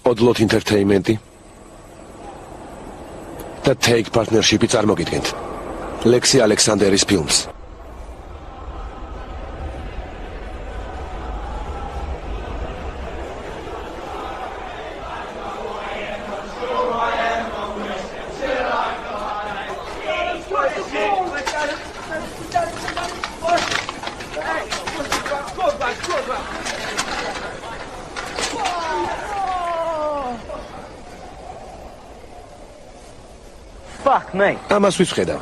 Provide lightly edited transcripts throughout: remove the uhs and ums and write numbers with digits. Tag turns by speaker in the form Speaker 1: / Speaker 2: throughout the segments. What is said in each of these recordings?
Speaker 1: Odlot Entertainment-ი და Take Partnership-ი წარმოგიდგენთ ლექსი ალექსანდერის ფილმს. ამას ვიცხედავ,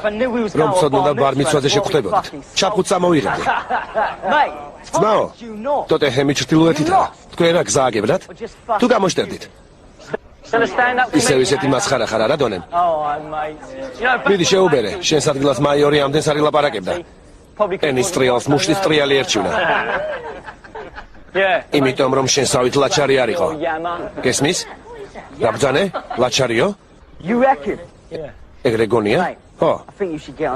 Speaker 1: რომ ცოდნა ბარმიცვაზე შეგხვდებოდით. ჩაფხუთ წამოვიღებდი. ძმაო, ტოტენჰემი ჩრდილოეთითაა. თქვენ რა გზააგებრდათ? თუ გამოშტერდით? ისევ ისეთი მასხარა ხარ არა დონემ? მიდი შეუბერე, შენს ადგილას მაიორი ამდენს არ ილაპარაკებდა. ენის ტრიალს მუშლის ტრიალი ერჩივნა. იმიტომ რომ შენსავით ლაჩარი არ იყო. გესმის? გაბძანე? ლაჩარიო? ეგრე გონია? ხო.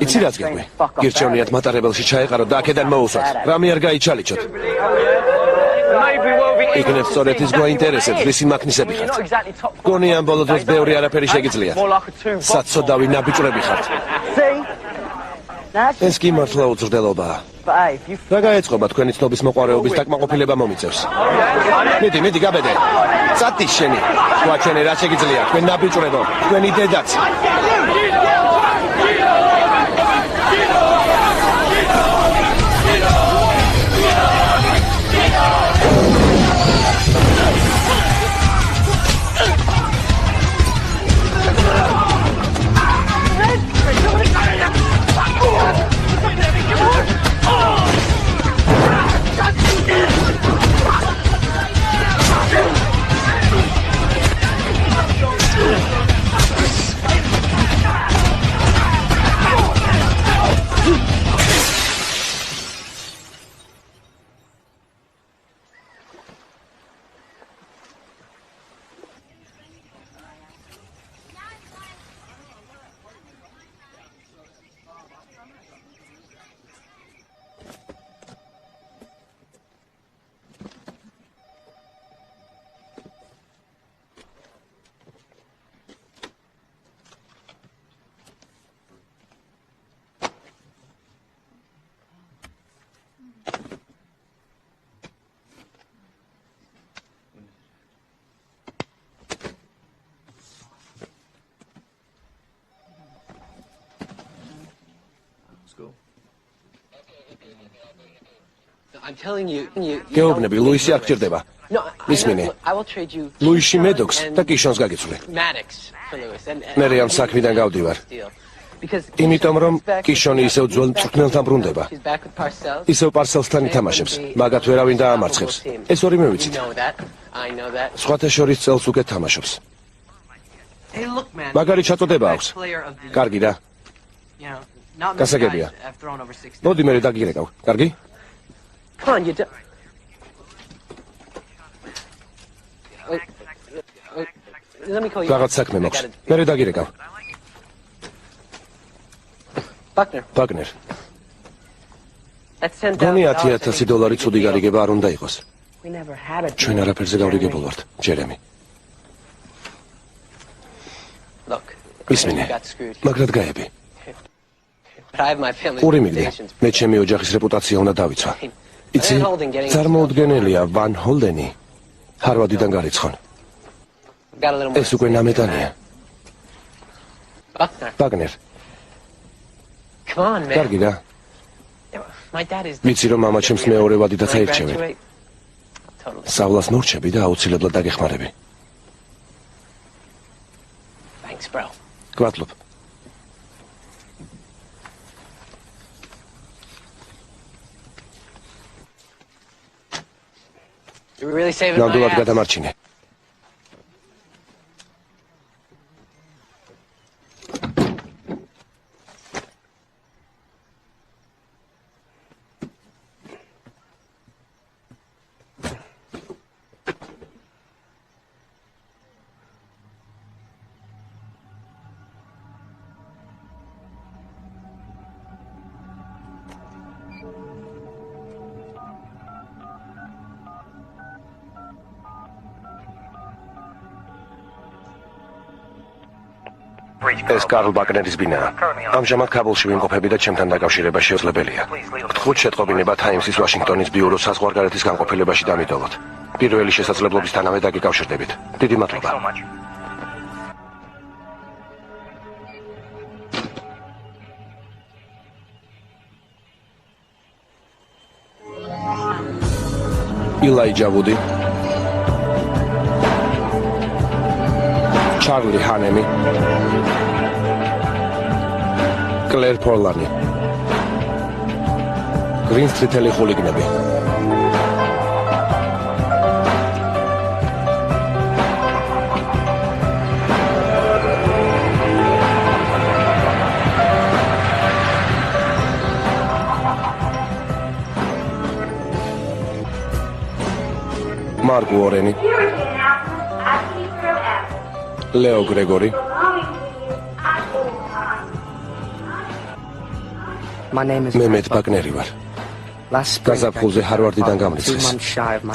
Speaker 1: იცი რაც გეყვი? გირჩევნიათ მატარებელში ჩაეყაროთ და აქედან მოუსვათ. რამე არ გაიჩალიჩოთ. იქნებ სწორედ ის გვაინტერესებს, რისი მაქნისები ხართ. გონია ამ ბოლო დროს ბევრი არაფერი შეგიძლიათ. საცოდავი ნაბიჭვრები ხართ. ეს კი მართლა უძრდელობაა. რა გაეწყობა თქვენი ცნობის მოყვარეობის დაკმაყოფილება მომიწევს? მიდი, გაბედე. წათი შენი. გვაჩვენე რა შეგიძლია, თქვენ ნაბიჭვრებო, თქვენი დედაც. გეუბნები, ლუისი არ გჭირდება. მისმინე, ლუისში მედოქს და კიშონს გაგიცვლი. მე ამ საქმიდან გავდივარ. იმიტომ რომ კიშონი ისევ ძველ მწვრთნელთან ბრუნდება. ისევ პარსელსთან ითამაშებს, მაგათ ვერავინ დაამარცხებს. ეს ორივე ვიცით. სხვათა შორის წელს უკეთ თამაშობს. მაგარი ჩაწოდება აქვს. კარგი რა. გასაგებია. მოდი მე დაგირეკავ. კარგი? რაღაც საქმე მაქვს. მე დაგირეკავ. ბაგნერ. გონი $10,000 ცუდი გარიგება არ უნდა იყოს. ჩვენ არაფერზე გავრიგებულ ვართ, ჯერემი. ისმინე, მაგრად გაები. ორი მიგდე, მე ჩემი ოჯახის რეპუტაცია უნდა დავიცვა. იცი, წარმოუდგენელია ვან ჰოლდენი ჰარვარდიდან გარიცხონ. ეს უკვე ნამეტანია. ბაგნერ. კარგი რა. ვიცი რომ მამა ჩემს მეორე ვადიდაც აირჩევენ. სავლას ნორჩები და აუცილებლად დაგეხმარები. გვადლობ. ნამდვილად გადამარჩინე. ეს კარლ ბაკნერის ბინაა. ამჟამად ქაბულში ვიმყოფები და ჩემთან დაკავშირება შეუძლებელია. გთხოვთ შეტყობინება Times-ის ვაშინგტონის ბიუროს საზღვარგარეთის განყოფილებაში დამიტოვოთ. პირველი შესაძლებლობისთანავე დაგიკავშირდებით. დიდი მადლობა. Elijah Woody, Charlie Hanemi, Claire Forlani, Green Street Hoolignები. Mark Warren, Leo Gregory, Mehmet Bagneri ვარ. გაზაფხულზე ჰარვარდიდან გამრიცხეს.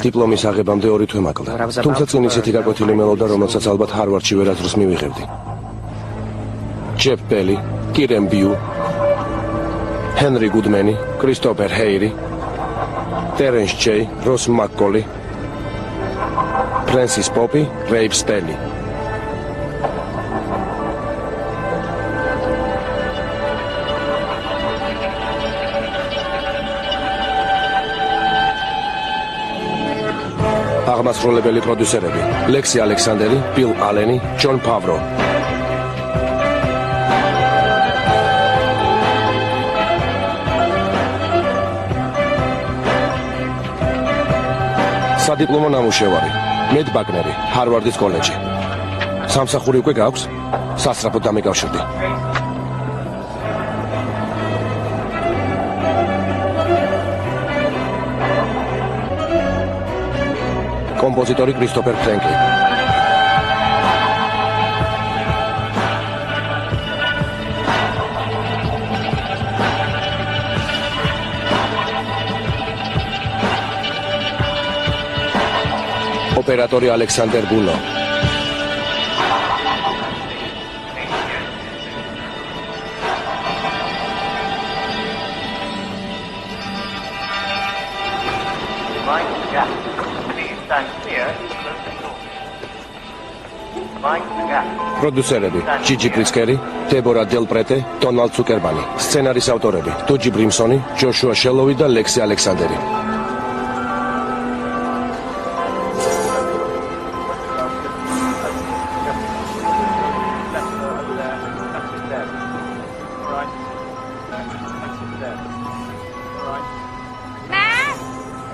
Speaker 1: დიპლომის აღებამდე 2 თვე მაკლდა. თუმცა წინ ისეთი გაკვეთილი მელოდა, რომელსაც ალბათ ჰარვარდში ვერასდროს მივიღებდი. ჯეფ ბელი, კირენ ბიუ, ჰენრი გუდმენი, კრისტოფერ ჰეირი, ტერენს ჯეი, როს მაკკოლი, Francis Poppy, Rabe Spelly. აღმასრულებელი პროდიუსერები: ლექსი ალექსანდერი, ბილ ალენი, ჯონ ფავრო. სადიპლომო ნამუშევარი მედ ბაგნერი, ჰარვარდის კოლეჯი. სამსახური უკვე გაქვს? სასწრაფოდ დამიკავშირდი. კომპოზიტორი კრისტოფერ ფრენკი. ოპერატორი ალექსანდერ ბუნო. პროდიუსერები: ჯიჯი პრიცკერი, დებორა დელპრეტე, დონალდ ცუკერბანი. სცენარის ავტორები: დოჯი ბრიმსონი, ჯოშუა შელოვი და ლექსი ალექსანდერი.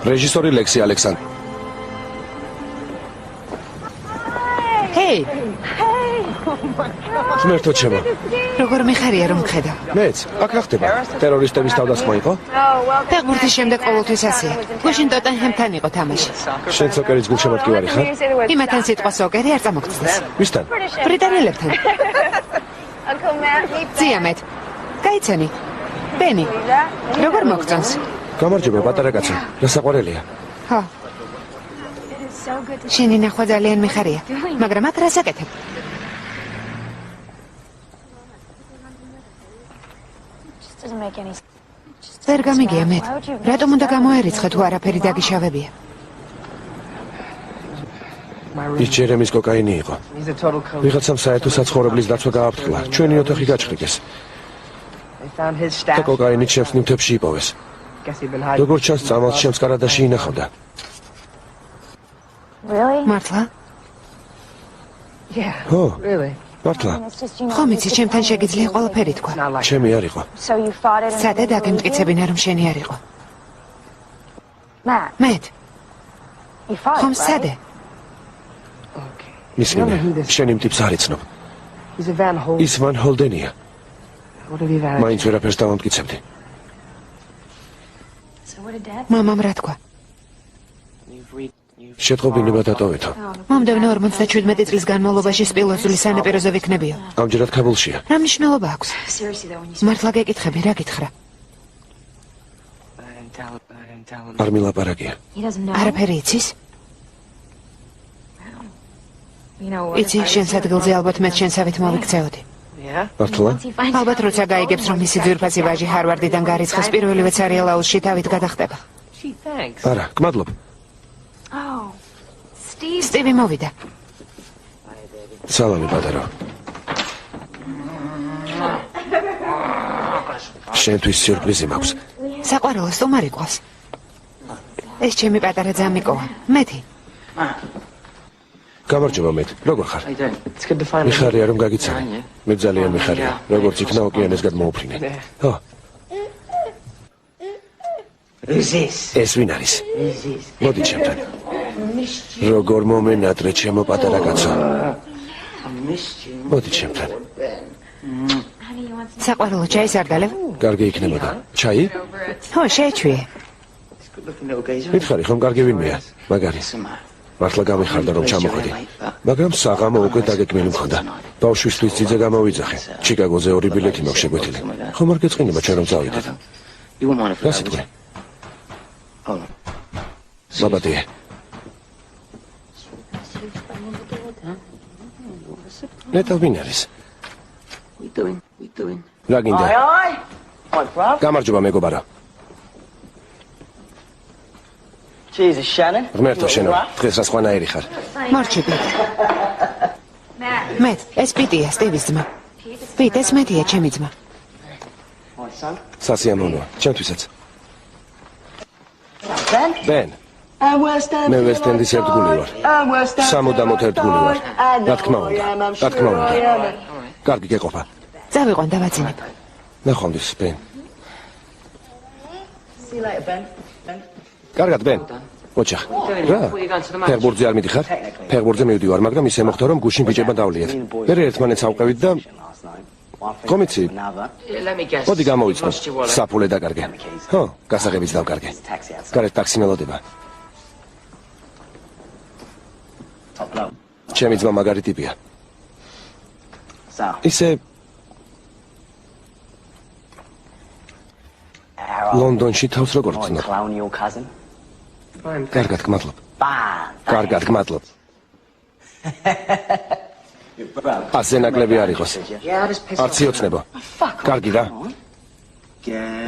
Speaker 1: რეჟისორი ლექსი ალექსანდერი.
Speaker 2: ჰეი,
Speaker 1: ღმერთო ჩემო.
Speaker 2: როგორ მიხარია რომ ხედა.
Speaker 1: მეც, აქ რა ხდება? ტერორისტების თავდასხმა იყო?
Speaker 2: ფეხბურთის შემდეგ ყოველთვის ასეა. გუშინ ტოტენჰემთან იყო თამაში.
Speaker 1: შენ სოკერის გულშემატკივარი ხარ?
Speaker 2: იმათან სიტყვა სოკერი არ წამოგწდეს.
Speaker 1: ვისთან?
Speaker 2: ბრიტანელებთან. ძიამეთ. გაიცანი. ბენი. როგორ მოგწონს?
Speaker 1: გამარჯობა პატარა კაცო. რა საყვარელია?
Speaker 2: ხო. შენი ნახვა ძალიან მიხარია, მაგრამ აქ რას აკეთებ? ვერ გამიგია მეტ. რატომ უნდა გამოერიცხე თუ არაფერი დაგიშავებია?
Speaker 1: ის ჯერემის კოკაინი იყო. ვიღაცამ საერთო საცხოვრებლის დაცვა გააფრთხილა. ჩვენი ოთახი გაჭრიკეს. და კოკაინი ჩემს ნივთებში იპოვეს. როგორც ჩანს, წამალს ჩემს კარადაში ინახავდა.
Speaker 2: მართლა?
Speaker 1: ხო, მართლა.
Speaker 2: ხომ იცი, ჩემთან შეგიძლია ყველაფერი თქვა.
Speaker 1: ჩემი არ იყო.
Speaker 2: სადე დაგემტკიცებინა რომ შენი არ იყო? მეტ. ხომ სადე?
Speaker 1: ისმინე, შენი მტიფს არ იცნობ. ის ვან ჰოლდენია. მაინც ვერაფერს დავამტკიცებდი.
Speaker 2: მამამ რა თქვა?
Speaker 1: შეტყობინება დატოვეთო.
Speaker 2: მომდევნო 57 წლის განმავლობაში სპილოზული სანაპიროზე ვიქნებიო.
Speaker 1: ამჯერად ქაბულშია.
Speaker 2: რა მნიშვნელობა აქვს? მართლა გეკითხები, რა გითხრა?
Speaker 1: არ მილაპარაკია.
Speaker 2: არაფერი იცის? იცი, შენს ადგილზე ალბათ მეც შენსავით მოვიქცეოდი.
Speaker 1: მართლა?
Speaker 2: ალბათ როცა გაიგებს, რომ მისი ძვირფასი ვაჟი ჰარვარდიდან გარიცხეს, პირველივე ცარიელაუსში თავით გადახტება.
Speaker 1: არა, გმადლობ.
Speaker 2: სტივი მოვიდა.
Speaker 1: სალამი, პატარო. შენთვის სიურპრიზი მაქვს.
Speaker 2: საყვარელო სტუმარი ყავს. ეს ჩემი პატარა ძამიკოა. მეთი.
Speaker 1: გამარჯობა მეტ. როგორ ხარ? მიხარია რომ გაგიცანი. მე ძალიან მიხარია. როგორც იქნა ოკეანეს გადმოუფრინე. ხო. ეს ვინ არის? მოდი ჩემთან. როგორ მომენატრე ჩემო პატარა კაცო. მოდი ჩემთან.
Speaker 2: საყვარელო ჩაის არ დალევ?
Speaker 1: კარგი იქნებოდა. ჩაი?
Speaker 2: ხო, შეეჩვიე.
Speaker 1: მითხარი ხომ კარგი ვინმეა? მაგარი. მართლა გამიხარდა რომ ჩამოხვედი. მაგრამ საღამო უკვე დაგეკმენი მქონდა. ბავშვისთვის ძიძე გამოვიძახე. ჩიკაგოზე 2 ბილეთი მაქვს შეგვეთილი. ხომ არ გეწყინება ჩვენ რომ წავიდეთ? რა სიტყვი? საბადია. ნეტო ვინ არის? რა გინდა? გამარჯობა მეგობარო. ღმერთო შენო, დღეს რა სხვანაირი ხარ?
Speaker 2: მორჩები. მეტ, ეს პიტია, სტივის ძმა. პიტ, ეს მეტია, ჩემი ძმა.
Speaker 1: სასიამოვნოა, ჩემთვისაც. ბენ. მე ვესტენდის ერთგული ვარ. სამუდამოდ ერთგული ვარ. რა თქმა უნდა, რა თქმა უნდა. კარგი გეყოფა.
Speaker 2: წავიყვან დავაძინებ.
Speaker 1: ნახვამდის, ბენ. კარგად, ბენ. ოჩახ. რა? ფეხბურთზე არ მიდიხარ? ფეხბურთზე მივდივარ, მაგრამ ისე მოხდა რომ გუშინ ბიჭებმა დავლიეთ. მე ერთმანეთს ავყევით და კომიცი. მოდი გამოვიწყო. საფულე დაკარგე. ხო, გასაღებიც დავკარგე. გარეთ ტაქსი მელოდება. ჩემი ძმა მაგარი ტიპია. ისე ლონდონში თავს როგორ ვწნო? კარგად გმადლობ. კარგად გმადლობ. ასე ნაკლები არ იყოს. არც იოცნებო. კარგი რა.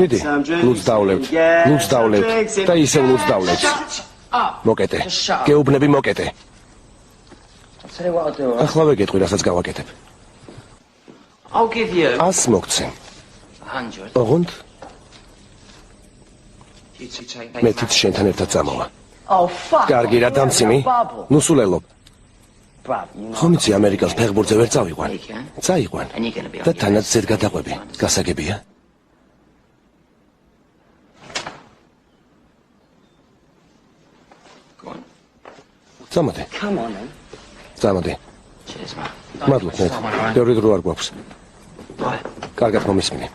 Speaker 1: მიდი, ლუც დავლევთ. ლუც დავლევთ და ისევ ლუც დავლევთ. მოკეტე. გეუბნები მოკეტე. ახლა ვეკეთყვი, რასაც გავაკეთებ. 100 მოგცემ. ოღონდ მეთიც შენთან ერთად წამოვა. კარგი რა დამციმი? ნუ სულელობ. ხომ იცი ამერიკას ფეხბურთზე ვერ წავიყვან. წაიყვან. და თანაც ზედ გადაყვები. გასაგებია? წამოდი. წამოდი. მადლობ მეტ. ბევრი დრო არ გვაქვს. კარგად მომისმინე.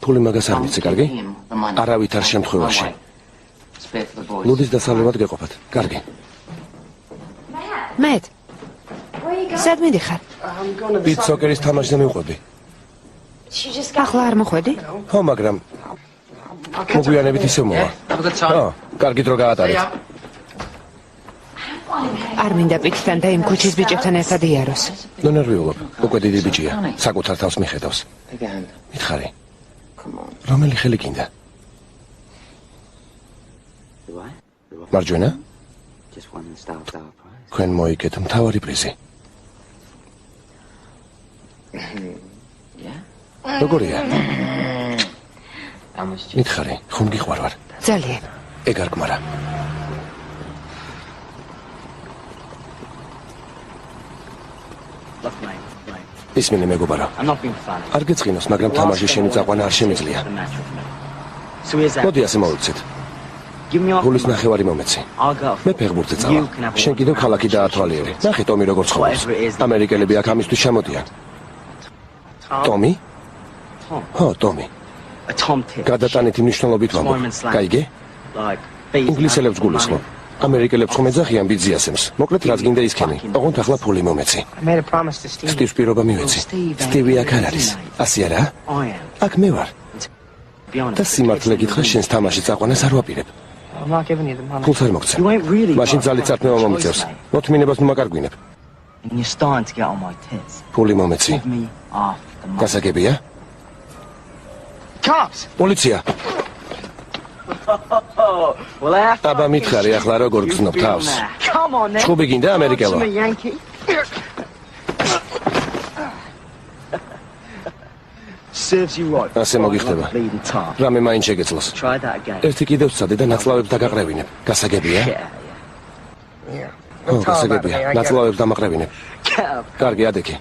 Speaker 1: ფული მაგას არ მიცი, კარგი? არავითარ შემთხვევაში. ლუდის დასალევად გეყოფათ. კარგი.
Speaker 2: მეტ. სად მიდიხარ?
Speaker 1: ბიჩ სოკერის თამაშზე მივყვები.
Speaker 2: ახლა არ მოხვედი?
Speaker 1: ხო, მაგრამ მოგვიანებით ისევ მოვა. ხო, კარგი დრო გაატარეთ.
Speaker 2: არ მინდა პიტთან და იმ ქუჩის ბიჭებთან ერთად იაროს.
Speaker 1: ნუ ნერვიულობ. უკვე დიდი ბიჭია. საკუთარ თავს მიხედავს. მითხარი. რომელი ხელი გინდა? მარჯვენა? თქვენ მოიგეთ მთავარი პრიზი. როგორია? მითხარი, ხომ გიყვარ ვარ?
Speaker 2: ძალიან.
Speaker 1: ეგ არ გმარა. ისმინე მეგობარო. არ გეწყინოს, მაგრამ თამაში შენი წაყვანა არ შემიძლია. მოდი ასე მოვიქცეთ. გულის ნახევარი მომეცი. მე ფეხბურთზე წავა. შენ კიდევ ქალაქი დაათვალიერე. ნახე ტომი როგორ ცხოვრობს. ამერიკელები აქ ამისთვის ჩამოდიან. ტომი? ხო, ტომი. გადატანითი მნიშვნელობით ვამბობ. გაიგე? ინგლისელებს გულისხმობ. ამერიკელებს ხომ ეძახიან ბიძიასემს. მოკლედ რაც გინდა ისქენი. ოღონდ ახლა ფული მომეცი. სტივს პირობა მივეცი. სტივი აქ არ არის. ასე არა? აქ მე ვარ. და სიმართლე გითხრა, შენს თამაში წაყვანას არ ვაპირებ. ფულს არ მოგცემ. მაშინ ძალით წარქმევა მომიწევს. მოთმინებას მომაკარგვინებ. ფული მომეცი. გასაგებია? პოლიცია. აბა მითხარი ახლა როგორ გზნობ თავს? ჩხუბი გინდა ამერიკელო? ასე მოგიხდება. რამე მაინც შეგეძლოს. ერთი კიდევ ვცადე და ნაცლავებს დაგაყრევინებ. გასაგებია? ო, გასაგებია. ნაცლავებს დამაყრევინებ. კარგი, ადექი.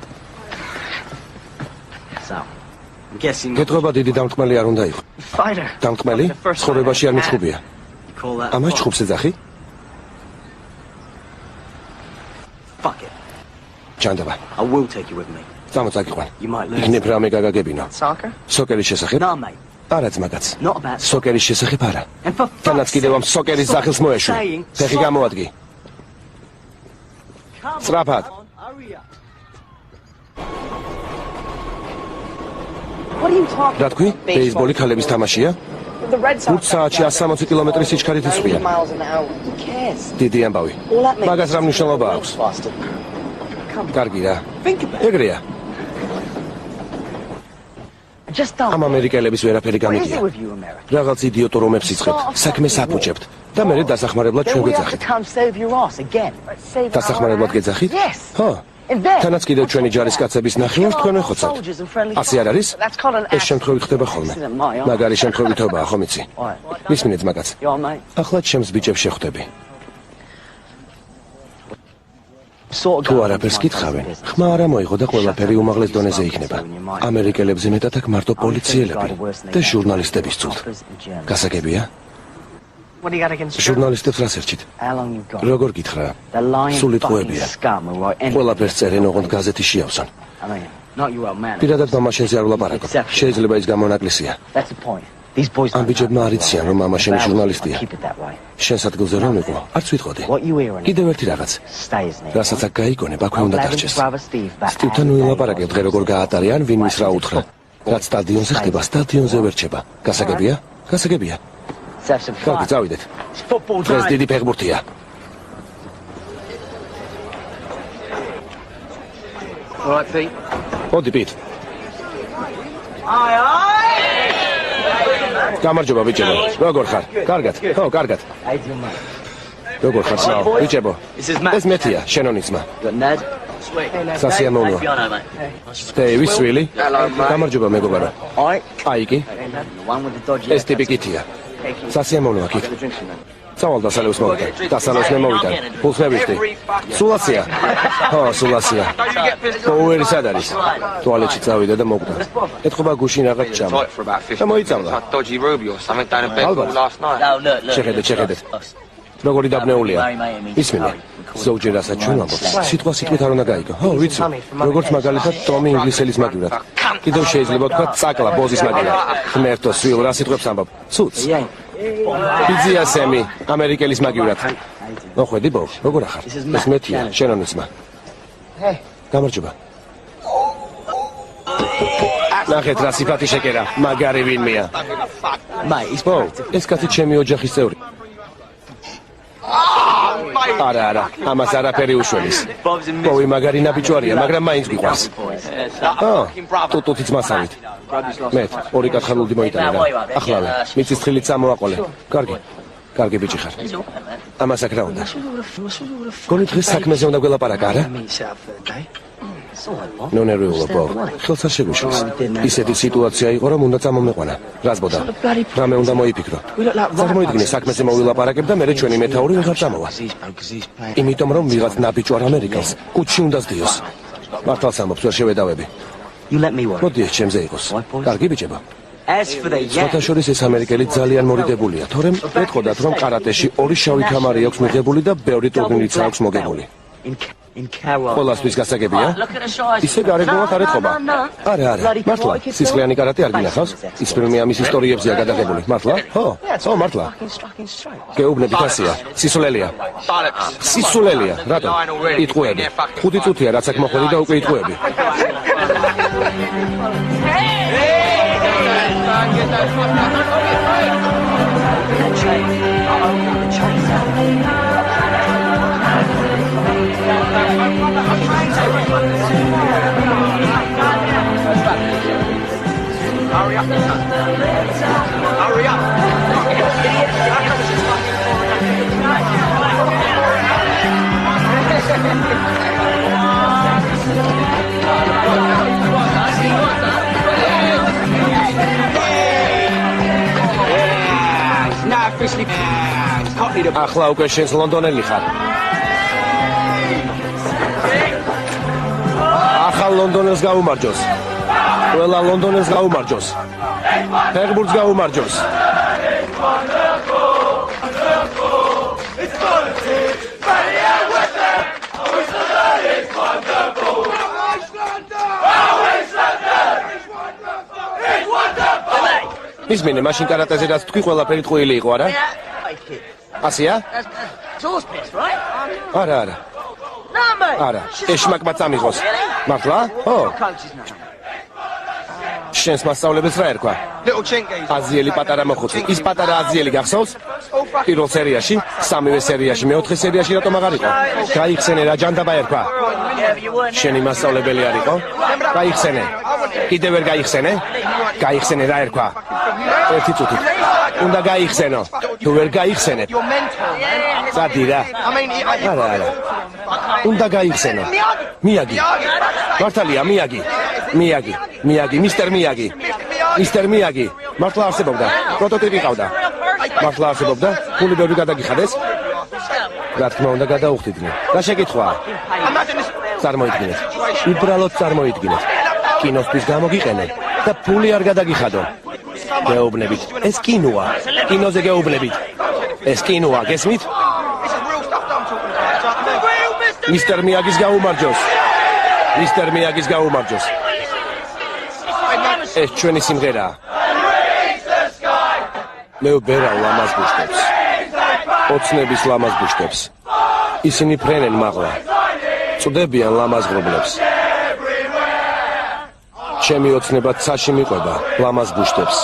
Speaker 1: გეტყობა დიდი დამტკმელი არ უნდა იყო. დამტკმელი? ცხოვრებაში არ მიჩხუბია. ამას ჩხუბს ეძახი? ჩანდაბა. წამოწაგიყვან. იქნებ რამე გაგაგებინო. სოკერის შესახებ? არა ძმაკაც. სოკერის შესახებ არა. თანაც კიდევ ამ სოკერის სახელს მოეშვი. ფეხი გამოადგი. სწრაფად. რა თქვი? ბეისბოლი ქალების თამაშია? ხუთ საათში 160 კილომეტრის სიჩქარით ისვია. დიდი ამბავი. მაგას რა მნიშვნელობა აქვს? კარგი რა. ეგრეა. ამ ამერიკელების ვერაფერი გამიგია. რაღაც იდიოტო რომებს იწყებთ, საქმეს აფუჭებთ და მერე დასახმარებლად ჩვენ გვეძახით. დასახმარებლად გეძახით? ხო. თანაც კიდევ ჩვენი ჯარისკაცების ნახევარს თქვენ ვეხოცავთ. ასე არ არის? ეს შემთხვევით ხდება ხოლმე. მაგარი შემთხვევითობაა, ხომ იცი? მისმინე ძმაკაც. ახლა ჩემს ბიჭებს შეხვდები. თუ არაფერს კითხავენ, ხმა არა მოიღო და ყველაფერი უმაღლეს დონეზე იქნება. ამერიკელებზე მეტად აქ მარტო პოლიციელები და ჟურნალისტების ცუდ. გასაგებია? ჟურნალისტებს რას ერჩით? როგორ გითხრა? სულიტყუებია. ყველაფერს წერენ, ოღონდ გაზეთი შეავსონ. პირადად მამაშენზე არ ვლაპარაკობ. შეიძლება ის გამონაკლისია. ამ ბიჭებმა არ იციან, რომ მამაშენი ჟურნალისტია. შენს ადგილზე რომ იყო, არც ვიტყოდი. კიდევ ერთი რაღაც. რასაც აქ გაიგონებ, აქვე უნდა დარჩეს. სტივთან ვილაპარაკებ დღე როგორ გაატარე ან ვინ მის რა უთხრა. რაც სტადიონზე ხდება, სტადიონზე ვერ რჩება. გასაგებია? გასაგებია. კარგი, წავიდეთ. დღეს დიდი ფეხბურთია. მოდი, პიტ. გამარჯობა, ბიჭებო. როგორ ხარ? კარგად. ხო, კარგად. როგორ ხარ, სულ? ბიჭებო. ეს მეთია, შენონი ძმა. სასიამოვნოა. დეივის შვილი. გამარჯობა, მეგობარო. აიკი. ეს ტიპი კითია. სასიამოვნოა, კით. წავალ დასალევს მოვიდა. დასალევს მე მოვიდა. ფულს მევიხდი. სულაცია. ხო, სულაცია. პოუერი სად არის? ტუალეტში წავიდა და მოკვდა. ეთყობა გუშინ რაღაც ჭამა. და მოიწამლა. შეხედეთ. როგორი დაბნეულია. ისმინე. ზოგჯერ რასაც ჩვენ ვამბობთ, სიტყვა სიტყვით არ უნდა გაიგო. ხო, ვიცი. როგორც მაგალითად ტომი ინგლისელის მაგივრად. კიდევ შეიძლება თქვა წაკლა ბოზის მაგივრად. ღმერთო, სვილ რა სიტყვებს ამბობ? ცუც. ბიძია სემი, ამერიკელის მაგივრად. მოხვედი ბო, როგორ ახარ? ეს მეთია, შენონი ძმა. გამარჯობა. ნახეთ რა სიფათი შეკერა, მაგარი ვინმეა. ბო, ეს კაცი ჩემი ოჯახის წევრი. არა, ამას არაფერი უშველის. ბოვი მაგარი ნაბიჯვარია, მაგრამ მაინც გიყვარს. ტუტუთიც მასავით. მე ორი კათხალუდი მოიტანა რა. ახლა მიწის თხილით წამოაყოლე. კარგი ბიჭი ხარ. ამას აქ რა უნდა? გონი დღეს საქმეზე უნდა გველაპარაკა, არა? ნონერვიულო ბო, ხელს არ შეგვიშლის. ისეთი სიტუაცია იყო, რომ უნდა წამომეყვანა. რაზბოდა? რამე უნდა მოიფიქრო. წარმოიდგინე, საქმეზე მოვილაპარაკებ და მერე ჩვენი მეთაური ვეღარ წამოვა. იმიტომ რომ ვიღაც ნაბიჯვარ ამერიკელს კუჩში უნდა სდიოს. მართალს ამბობს, ვერ შევედავები. მოდი ეს ჩემზე იყოს. კარგი ბიჭებო. სხვათა შორის ეს ამერიკელი ძალიან მორიდებულია, თორემ ეტყოდათ, რომ კარატეში ორი შავი ქამარი აქვს მიღებული და ბევრი ტურნირიც აქვს მოგებული. ყველასთვის გასაგებია? ისე გარეგნულად არ ეთყობა? არა, მართლა, სისხლიანი კარატე არ გინახავს? ის ფილმი ამის ისტორიებზეა გადაღებული, მართლა? ხო, მართლა. გეუბნებით ასია, სისულელია, რატო? იტყუები, 5 წუთია რაც აქ მოხვედი და უკვე იტყუები.
Speaker 3: Hurry up. Now officially Cockney the
Speaker 1: ახლა უკვე შენს ლონდონელი ხარ. ახალ ლონდონელს გაუმარჯოს. ყველა ლონდონელს გაუმარჯოს. ფეხბურთს გაუმარჯოს. ისმინე, მაშინ კარატეზე რაც თქვი ყველაფერი ტყუილი იყო, არა? ასია? არა, არა. არა, ეს შმაკმა წამიღოს. მართლა? ო. შენს მასწავლებელს რა ერქვა? აზიელი პატარა მოხუცი. ის პატარა აზიელი გახსოვს? პირველ სერიაში, სამივე სერიაში, მეოთხე სერიაში რატომ აღარ იყო? გაიხსენე რა ჯანდაბა ერქვა? შენი მასწავლებელი არ იყო? გაიხსენე. კიდევ ვერ გაიხსენე? გაიხსენე რა ერქვა? ერთი წუთი. უნდა გაიხსენო. თუ ვერ გაიხსენებ. წადი რა. არა, არა. უნდა გაიხსენო. მიაგი. მართალია, მიაგი. მიაგი. მიაგი, მისტერ მიაგი. მისტერ მიაგი. მართლა არსებობდა. პროტოტიპი ყავდა. მართლა არსებობდა. ფული ბევრი გადაგიხადეს? რა თქმა უნდა გადაუხდიდნენ. რა შეკითხვაა? წარმოიდგინეთ. უბრალოდ წარმოიდგინეთ. კინოსთვის გამოგიყენე და ფული არ გადაგიხადო. გეუბნებით. ეს კინოა. კინოზე გეუბნებით. ეს კინოა, გესმით? მისტერ მიაგის გაუმარჯოს. მისტერ მიაგის გაუმარჯოს. ეს ჩვენი სიმღერაა. მე ვბერავ ლამაზ ბუშტებს. ოცნების ლამაზ ბუშტებს. ისინი ფრენენ მაღლა. წვდებიან ლამაზ ღრუბლებს. ჩემი ოცნება ცაში მიყვება ლამაზ ბუშტებს.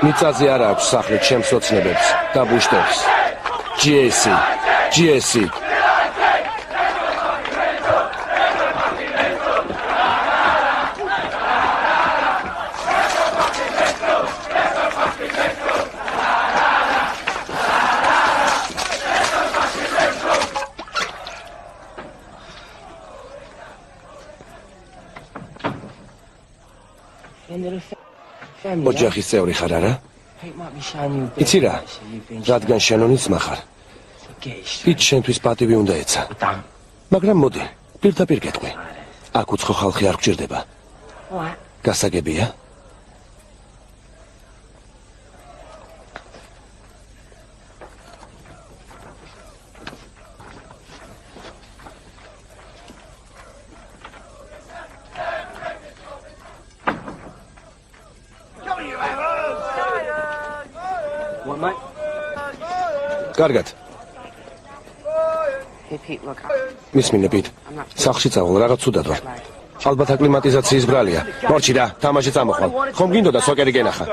Speaker 1: მიწაზე არ აქვს სახლი ჩემს ოცნებებს და ბუშტებს. GSC, GSC. ოჯახის წევრი ხარ არა? იცი რა? რადგან შენონის მახარ. იქ შენთვის პატივი უნდა ეცა. მაგრამ მოდი, პირდაპირ გეტყვი. აქ უცხო ხალხი არ გჭირდება. გასაგებია? კარგად. მისმინე პიტ. სახლში წავალ, რაღაც ცუდად ვარ. ალბათ აკლიმატიზაციის ბრალია. მორჩი რა, თამაში წამოხვალ. ხომ გინდოდა სოკერი გენახა?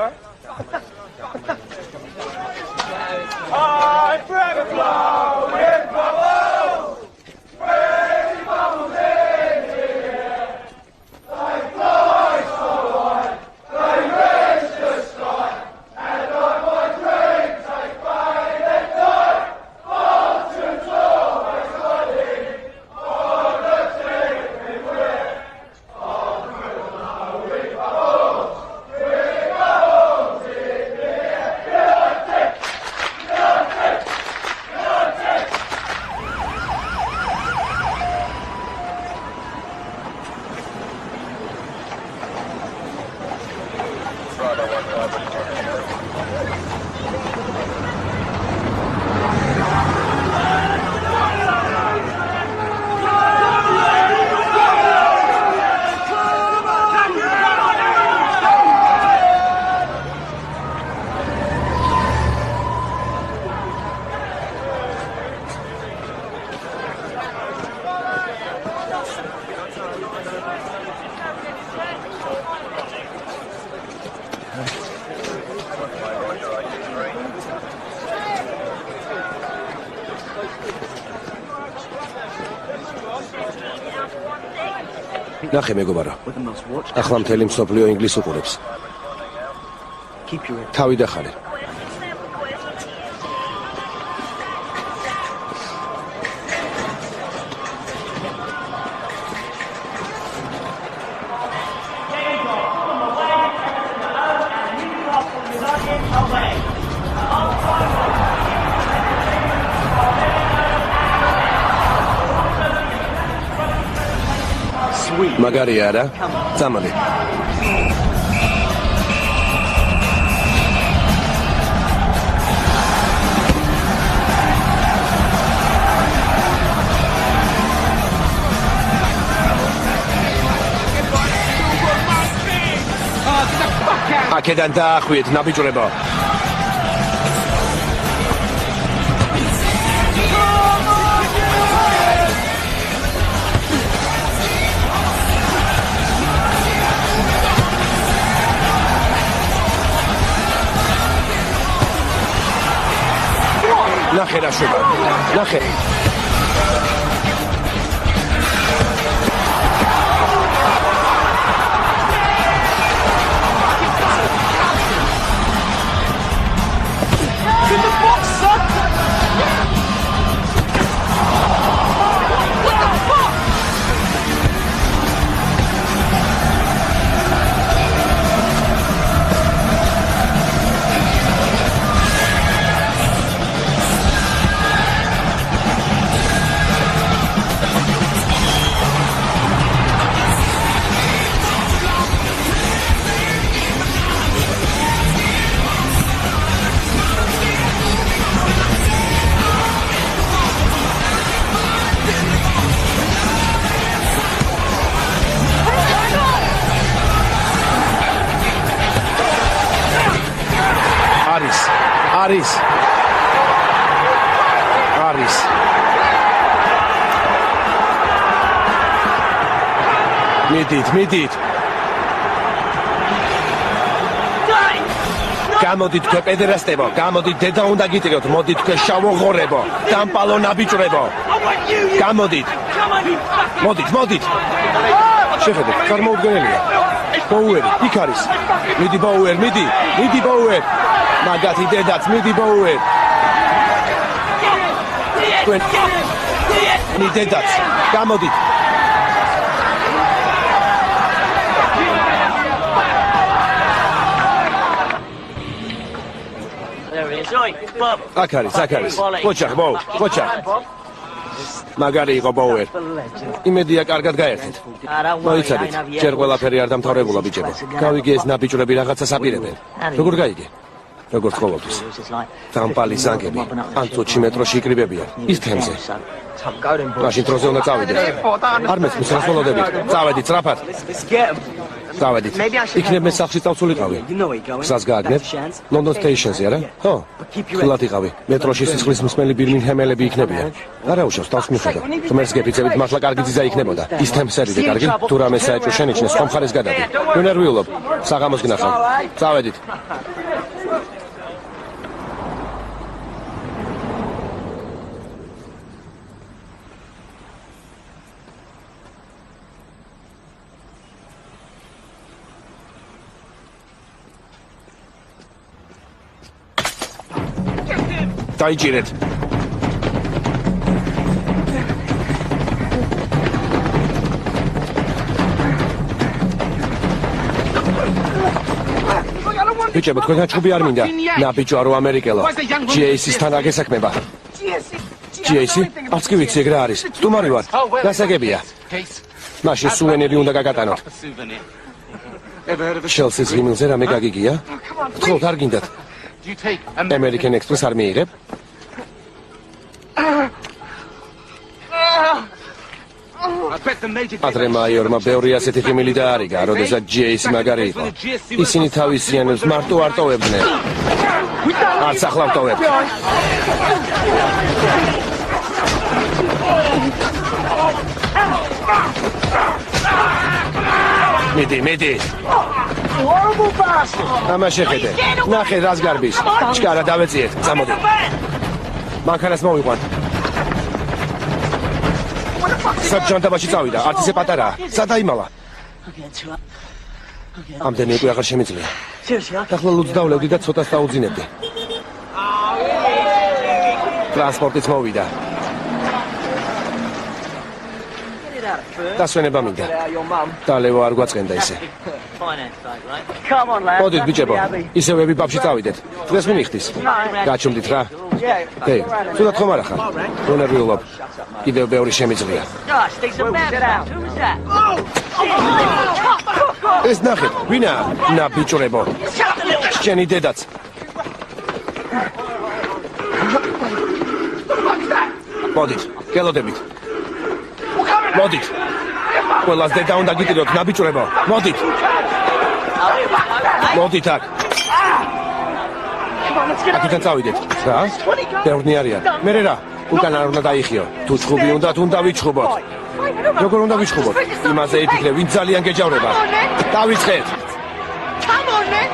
Speaker 1: ნახე მეგობარო. ახლა მთელი მსოფლიო ინგლისს უყურებს. თავი დახარე. მაგარია რა? წამოდი. აქედან დაახვიეთ, ნაბიჯურებო. ნახე რა შვება. ნახე. არის. მიდით. გამოდით თქვენ პედერასტებო, გამოდით დედა უნდა გიტიროთ, მოდით თქვენ შავოღორებო, დამპალო ნაბიჯურებო. გამოდით. მოდით. შეხედეთ, წარმოუდგენელია. ბოუერი, იქ არის. მიდი ბოუერ, მიდი ბოუერ. მაგათი დედაც, მიდი ბოუერ. თქვენ მიდი დედაც, გამოდით. აქ არის. ყოჩა. მაგარი იყო ბოუერ. იმედია კარგად გაერთეთ. მოიცადეთ, ჯერ ყველაფერი არ დამთავრებულა ბიჭებო. გავიგე ეს ნაბიჯურები რაღაცას აპირებენ. როგორ გაიგე? როგორც ყოველთვის. დამპალი ზანგები, ან წუთში მეტროში იკრიბებიან. ის თემზე. მაშინ დროზე უნდა წავიდეთ. არ მესმის რას ველოდებით. წავედით სწრაფად. წავედით. იქნებ მე სახლში წავსულიყავი. გზას გააგნებ? ლონდონ სტეიშენზე არა? ხო. ხილად იყავი. მეტროში სისხლის მსმელი ბირმინგჰემელები იქნებიან. არა უშავს თავს მიხედა. ღმერთს გეფიცებით მართლა კარგი ძიძა იქნებოდა. ის თემსერიდე კარგი? თუ რამე საეჭვო შენიშნეს, ხომ ხარეს გადადი. ნუ ნერვიულობ. საღამოს გნახავ. წავედით. დაიჭირეთ. ბიჭებო, თქვენთან ჩუბი არ მინდა. ნაბიჯო არო ამერიკელო. GAC-სთან აგესაქმება. GAC? არც კი ვიცი ეგ რა არის. სტუმარი ვარ. გასაგებია. მაშინ სუვენირი უნდა გაგატანოთ. შელსის ღიმილზე რამე გაგიგია? გთხოვთ, არ გინდათ. American Express არ მიიღებ? ადრე მაიორმა ბევრი ასეთი ღიმილი დაარიგა, როდესაც GAC მაგარი იყო. ისინი თავისიანებს მარტო არ ტოვებდნენ. არც ახლა ვტოვებ. მიდი. ამა შეხედე. ნახე რას გარბის. ჩკარა დავეციეთ. წამოდი. მანქანას მოვიყვან. სად ჯანდაბაში წავიდა? არც ისე პატარაა. სად აიმალა? ამდენი უკვე აღარ შემიძლია. ახლა ლუდს დავლევდი და ცოტას დაუძინებდი. ტრანსპორტიც მოვიდა. დასვენება მინდა. დალევო არ გვაწყენდა ისე. მოდით ბიჭებო, ისევები ბაბში წავიდეთ. დღეს მიმიხდის. გაჩუმდით რა. ჰეი, სულად ხომ არა ხარ? რო ნერვიულობ. კიდევ ბევრი შემიძლია. ეს ნახეთ, ვინა? ნა ბიჭრებო. შენი დედაც. მოდით, გელოდებით. მოდით. ყველას დედა უნდა გიტიროთ, ნაბიჭრებო. მოდით. მოდით აქ. აქედან წავიდეთ. რა? ბევრნი არიან. მერე რა? უკან არ უნდა დაიხიო. თუ ჩხუბი უნდა, უნდა ვიჩხუბოთ. როგორ უნდა ვიჩხუბოთ? იმაზე იფიქრე, ვინ ძალიან გეჯავრება. დავიწყეთ.
Speaker 4: Come on, man.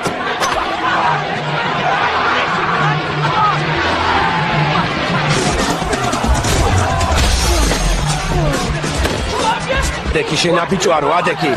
Speaker 1: დეკი შენ აბიჭვარო, ადეკი.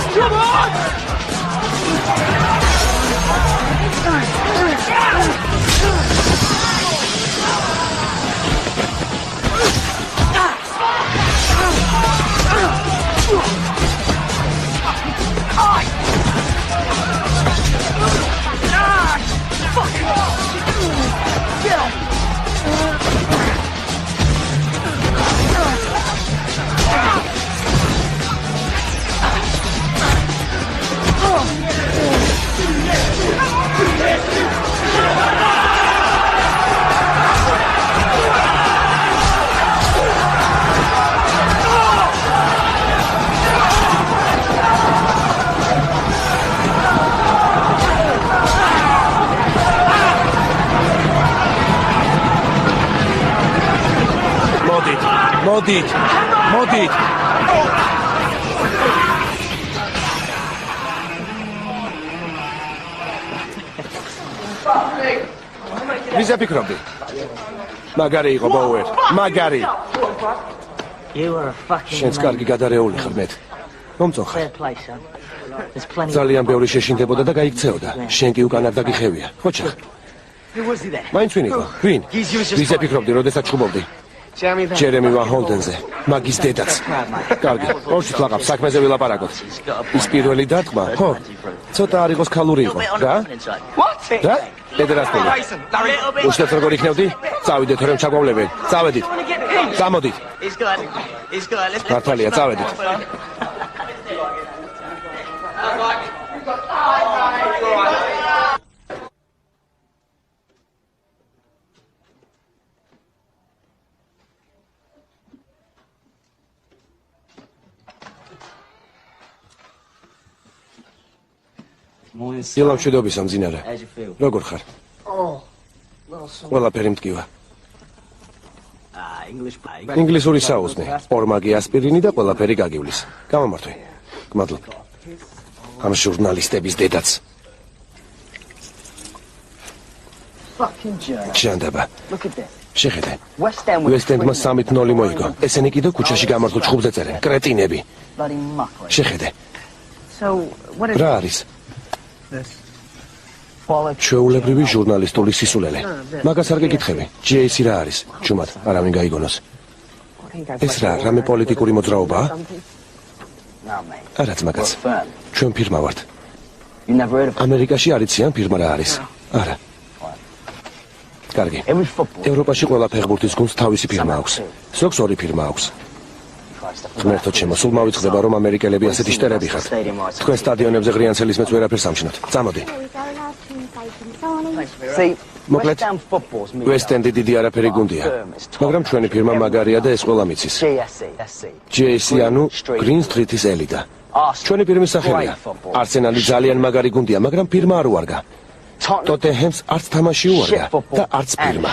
Speaker 1: მოდით, მოდით. ვიზა ფიქრობდი? მაგარი იყო ბოუერ, მაგარი. შენს კარგი გადარეული ხარ მეტ. მომწონხარ. ძალიან ბევრი შეშინდებოდა და გაიქცეოდა. შენ კი უკან არ დაგიხევია. ხოჩა. მაინც ვინ იყო? ვინ? ვიზა ფიქრობდი, როდესაც ჩხუბობდი? ჯერემი ვან ჰოლდენზე, მაგის დედაც. კარგი, ორშით ლაყავს, საქმეზე ვილაპარაკოთ. ის პირველი დარტყმა, ხო? ცოტა არ იყოს ქალური იყო, რა? რა? პედერასტელი. უშტებს როგორ იქნევდი? წავიდეთ, რომ ჩაგვავლებენ. წავედით. წამოდით. მართალია, წავედით. ილამშვიდობისა მძინარე. როგორ ხარ? ყველაფერი მტკივა. ინგლისური საუზმე, ორმაგი ასპირინი და ყველაფერი გაგივლის. გამომართვე. გმადლობ. ამ ჟურნალისტების დედაც. ჯანდაბა. შეხედე. ვესტენდმა 3-0 მოიგო. ესენი კიდევ ქუჩაში გამართულ ჩხუბზე წერენ. კრეტინები. შეხედე. რა არის? ჩვეულებრივი ჟურნალისტული სისულელე. მაგას არ გეკითხები. ჯეისი რა არის? ჩუმად, არავინ გაიგონოს. ეს რა, რამე პოლიტიკური მოძრაობაა? არაც მაგაც. ჩვენ ფირმა ვართ. ამერიკაში არ იციან ფირმა რა არის? არა. კარგი. ევროპაში ყველა ფეხბურთის გუნდს თავისი ფირმა აქვს. ზოგს ორი ფირმა აქვს. ღმერთო ჩემო, სულ მავიწყდება, რომ ამერიკელები ასეთი შტერები ხართ. თქვენ სტადიონებზე ღრიანცელის მეც ვერაფერს ამჩნევთ. წამოდი. მოკლედ, ვესტენდი დიდი არაფერი გუნდია, მაგრამ ჩვენი ფირმა მაგარია და ეს ყველა მიცის. JC, ანუ Green Street-ის ელიტა. ჩვენი ფირმის სახელია. არსენალი ძალიან მაგარი გუნდია, მაგრამ ფირმა არ უარგა. ტოტენჰემს არც თამაში უარგა და არც ფირმა.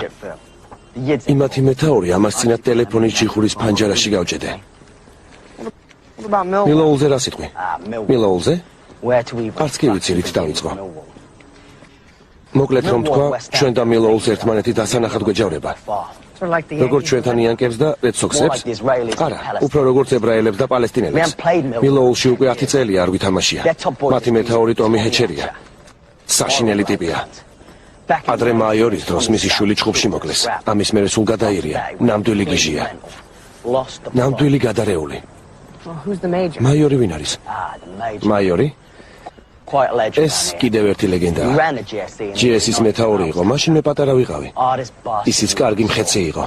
Speaker 1: იმათი მეთაური ამას წინათ ტელეფონის ჯიხურის ფანჯარაში გავჭედე. მილოულზე რა სიტყვი? მილოულზე? არც კი ვიცი რით დავიწყო. მოკლედ რომ თქვა, ჩვენ და მილოულს ერთმანეთი დასანახად გვეჯავრება. როგორც ჩვენთან იანკებს და რედსოქსებს? არა, უფრო როგორც ებრაელებს და პალესტინელებს. მილოულში უკვე 10 წელია არ ვითამაშია. მათი მეთაური ტომი ჰეჩერია. საშინელი ტიპია. ადრე მაიორის დროს მისი შვილი ჩხუბში მოკლეს. ამის მერე სულ გადაირია. ნამდვილი გიჟია. ნამდვილი გადარეული. მაიორი ვინ არის? მაიორი? ეს კიდევ ერთი ლეგენდაა. GS-ის მეთაური იყო, მაშინ მე პატარა ვიყავი. ისიც კარგი მხეცი იყო.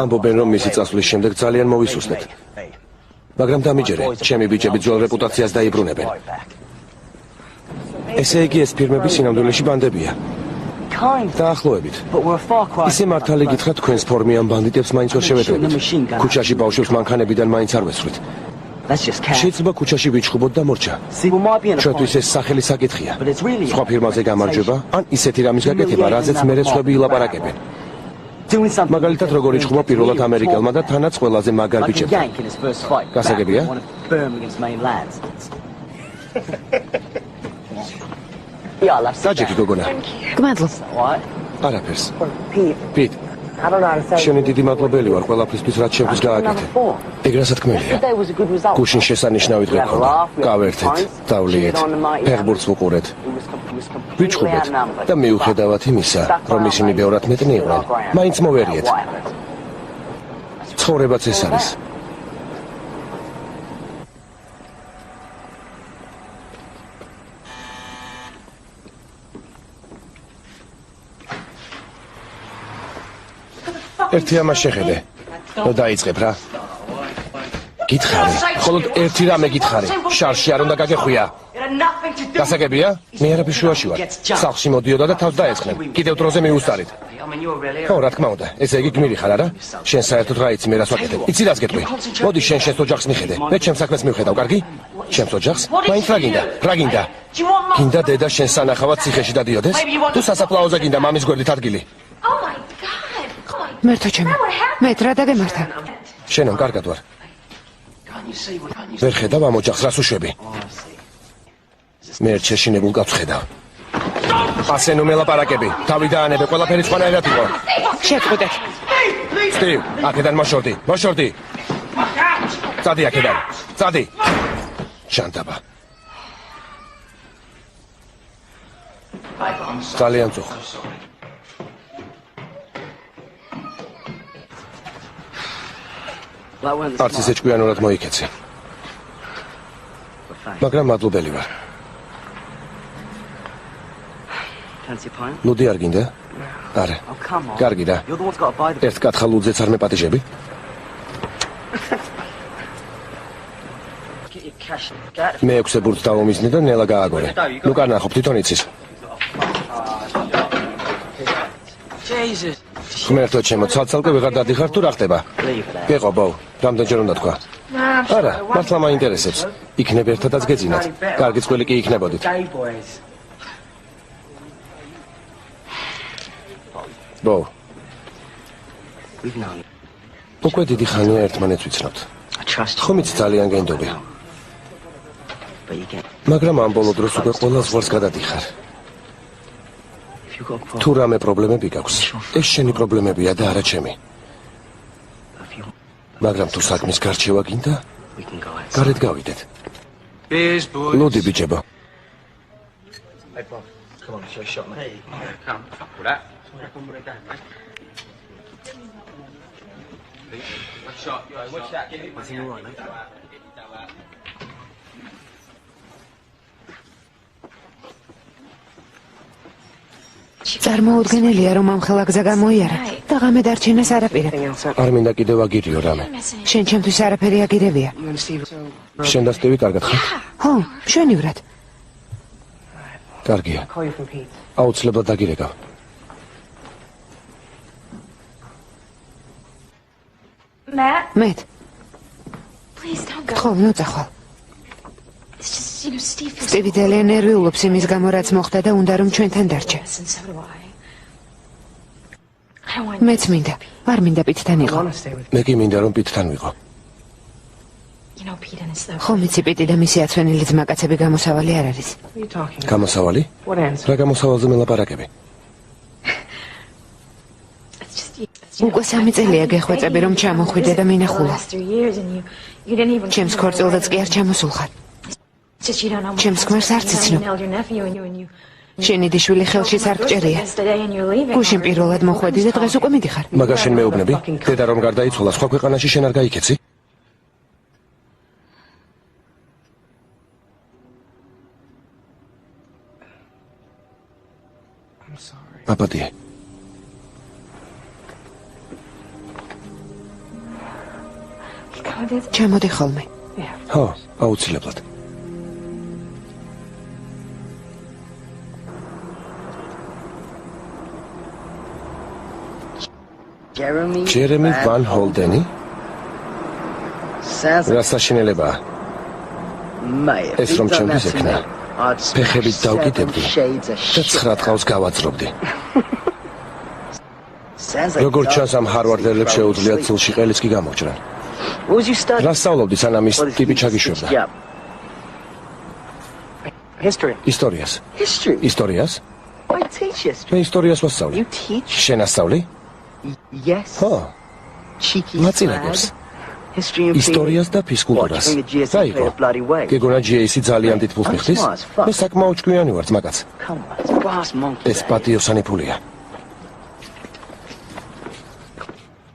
Speaker 1: ამბობენ, რომ მისი წასვლის შემდეგ ძალიან მოვისუსტეთ. მაგრამ დამიჯერე, ჩემი ბიჭები ძველ რეპუტაციას დაიბრუნებენ. ესე იგი ეს ფირმები სინამდვილეში ბანდებია. დაახლოებით. ისე მართალი გითხრათ, თქვენს ფორმიან ბანდიტებს მაინც ვერ შევეტევით. ქუჩაში ბავშვებს მანქანებიდან მაინც არ ვესვრით. შეიძლება ქუჩაში ვიჩხუბოთ და მორჩა. ჩვენთვის ეს სახელი საკითხია. სხვა ფირმაზე გამარჯვება, ან ისეთი რამის გაკეთება, რაზეც მერე სხვები ილაპარაკებენ. მაგალითად, როგორ იჩხუბა პირველად ამერიკელმა და თანაც ყველაზე მაგარ ბიჭებთან. გასაგებია? საჯექი გოგონა.
Speaker 2: გმადლობ.
Speaker 1: არაფერს. პიტ. შენი დიდი მადლობელი ვარ ყველაფრისთვის, რაც შევთვის გააკეთე. ეგ რასათქმელია. გუშინ შესანიშნავი დღე გქონდა. გავერთეთ, დავლიეთ, ფეხბურთს ვუყურეთ. ვიჩხუბეთ და მიუხედავად იმისა, რომ ისინი ბევრად მეტნი იყვნენ, მაინც მოვერიეთ. ცხოვრებაც ეს არის. ერთი ამას შეხედე. ნუ დაიწყებ რა. გითხარი, მხოლოდ ერთი რამე გითხარი. შარში არ უნდა გაგეხვია. გასაგებია? მე არაფერ შუაში ვარ. სახლში მოდიოდა და თავს დაეცხნე. კიდევ დროზე მიუსწარით. ხო, რა თქმა უნდა. ესე იგი გმირი ხარ, არა? შენ საერთოდ რა იცი მე რას ვაკეთებ? იცი რას გეტყვი? მოდი შენ შენს ოჯახს მიხედე. მე ჩემს საქმეს მივხედავ, კარგი? ჩემს ოჯახს? მაინც რა გინდა? რა გინდა? გინდა დედა შენ სანახავად ციხეში დადიოდეს? თუ სასაფლაოზე გინდა მამის გვერდით ადგილი?
Speaker 2: მერტო ჩემო. მე რა დაგემართა?
Speaker 1: შენო კარგად ვარ. ვერ ხედავ ამ ოჯახს რას უშვები? მე ერთ შეშინებულ კაცს ხედავ. ასე ნუ მელაპარაკები. თავი დაანებე, ყველაფერი სხვანაირად იყო.
Speaker 2: შეგხვიდეთ.
Speaker 1: სტივ, აქედან მოშორდი, მოშორდი. წადი აქედან, წადი. შანტაბა. ძალიან წუხ. არც ისე ჭკვიანურად მოიქეცი. მაგრამ მადლობელი ვარ. ლუდი არ გინდა? არა. კარგი რა. ერთ კათხა ლუდზეც არ მეპატიჟები? მე 6 ბურთს დავომიზნე და ნელა გააგორე. ნუ კარნახობ, თვითონ იცის. ხმერთო ჩემო, ცალ-ცალკე ვეღარ დადიხარ თუ რა ხდება? გეყო ბო, რამდენჯერ უნდა თქვა? არა, მართლა მაინტერესებს. იქნებ ერთადაც გეძინათ. კარგი წყვილი კი იქნებოდით. ბო. უკვე დიდი ხანია ერთმანეთს ვიცნობთ. ხომ იცი ძალიან გენდობი. მაგრამ ამ ბოლო დროს უკვე ყველა ზღვარს გადადიხარ. თუ რამე პრობლემები გაქვს, ეს შენი პრობლემებია და არა ჩემი. მაგრამ თუ საქმის გარჩევა გინდა, გარეთ გავიდეთ. ლუდი ბიჭებო.
Speaker 2: წარმოუდგენელია რომ ამ ხელაგზა გამოიარა და ღამე დარჩენას არაპირა.
Speaker 1: არ მინდა კიდევ აგირიო რამე.
Speaker 2: შენ ჩემთვის არაფერი აგირებია.
Speaker 1: შენ და სტივი კარგად ხართ?
Speaker 2: ხო, მშვენივრად.
Speaker 1: კარგია. აუცილებლად დაგირეკავ.
Speaker 2: მეტ. ხო, ნუ წახვალ. სტივი ძალიან ნერვიულობს იმის გამო, რაც მოხდა და უნდა რომ ჩვენთან დარჩა. მეც მინდა, არ მინდა პიტთან იყო.
Speaker 1: მე კი მინდა რომ პიტთან ვიყო.
Speaker 2: ხომ იცი პიტი და მისი აცვენილი ძმაკაცები გამოსავალი არ არის.
Speaker 1: გამოსავალი? რა გამოსავალზე მელაპარაკები?
Speaker 2: უკვე 3 წელია გეხვეწები, რომ ჩამოხვიდე და მინახულა. ჩემს ქორწილდაც კი არ ჩამოსულხარ. ჩემს ქმარს არც იცნობ. შენი დიშვილი ხელშიც არ გჭერია. გუშინ პირველად მოხვედი და დღეს უკვე მიდიხარ.
Speaker 1: მაგას შენ მეუბნები? დედა რომ გარდაიცვალა, სხვა ქვეყანაში შენ არ გაიქეცი? აბადი.
Speaker 2: ჩამოდი ხოლმე.
Speaker 1: ხო, აუცილებლად. ჯერემი ვან ჰოლდენი? რა საშინელებაა? ეს რომ ჩემთვის ექნა, ფეხებით დავკიდებდი და 9 ტყავს გავაძრობდი. როგორც ჩანს, ამ ჰარვარდელებს შეუძლიათ ცილში ყელიც კი გამოჭრან. რა სწავლობდი, სანამ ის ტიპი ჩაგიშვებდა? ისტორიას. ისტორიას? მე ისტორიას ვასწავლე. შენ ასწავლი? ხო. მაწილაკებს. ისტორიას და ფიზკულტურას. რა იყო? გეგონა ჯეისი ძალიან დიდ ფულს მიხდის? მე საკმაოდ ჭკვიანი ვარ, მაგაც. ეს პატიოსანი ფულია.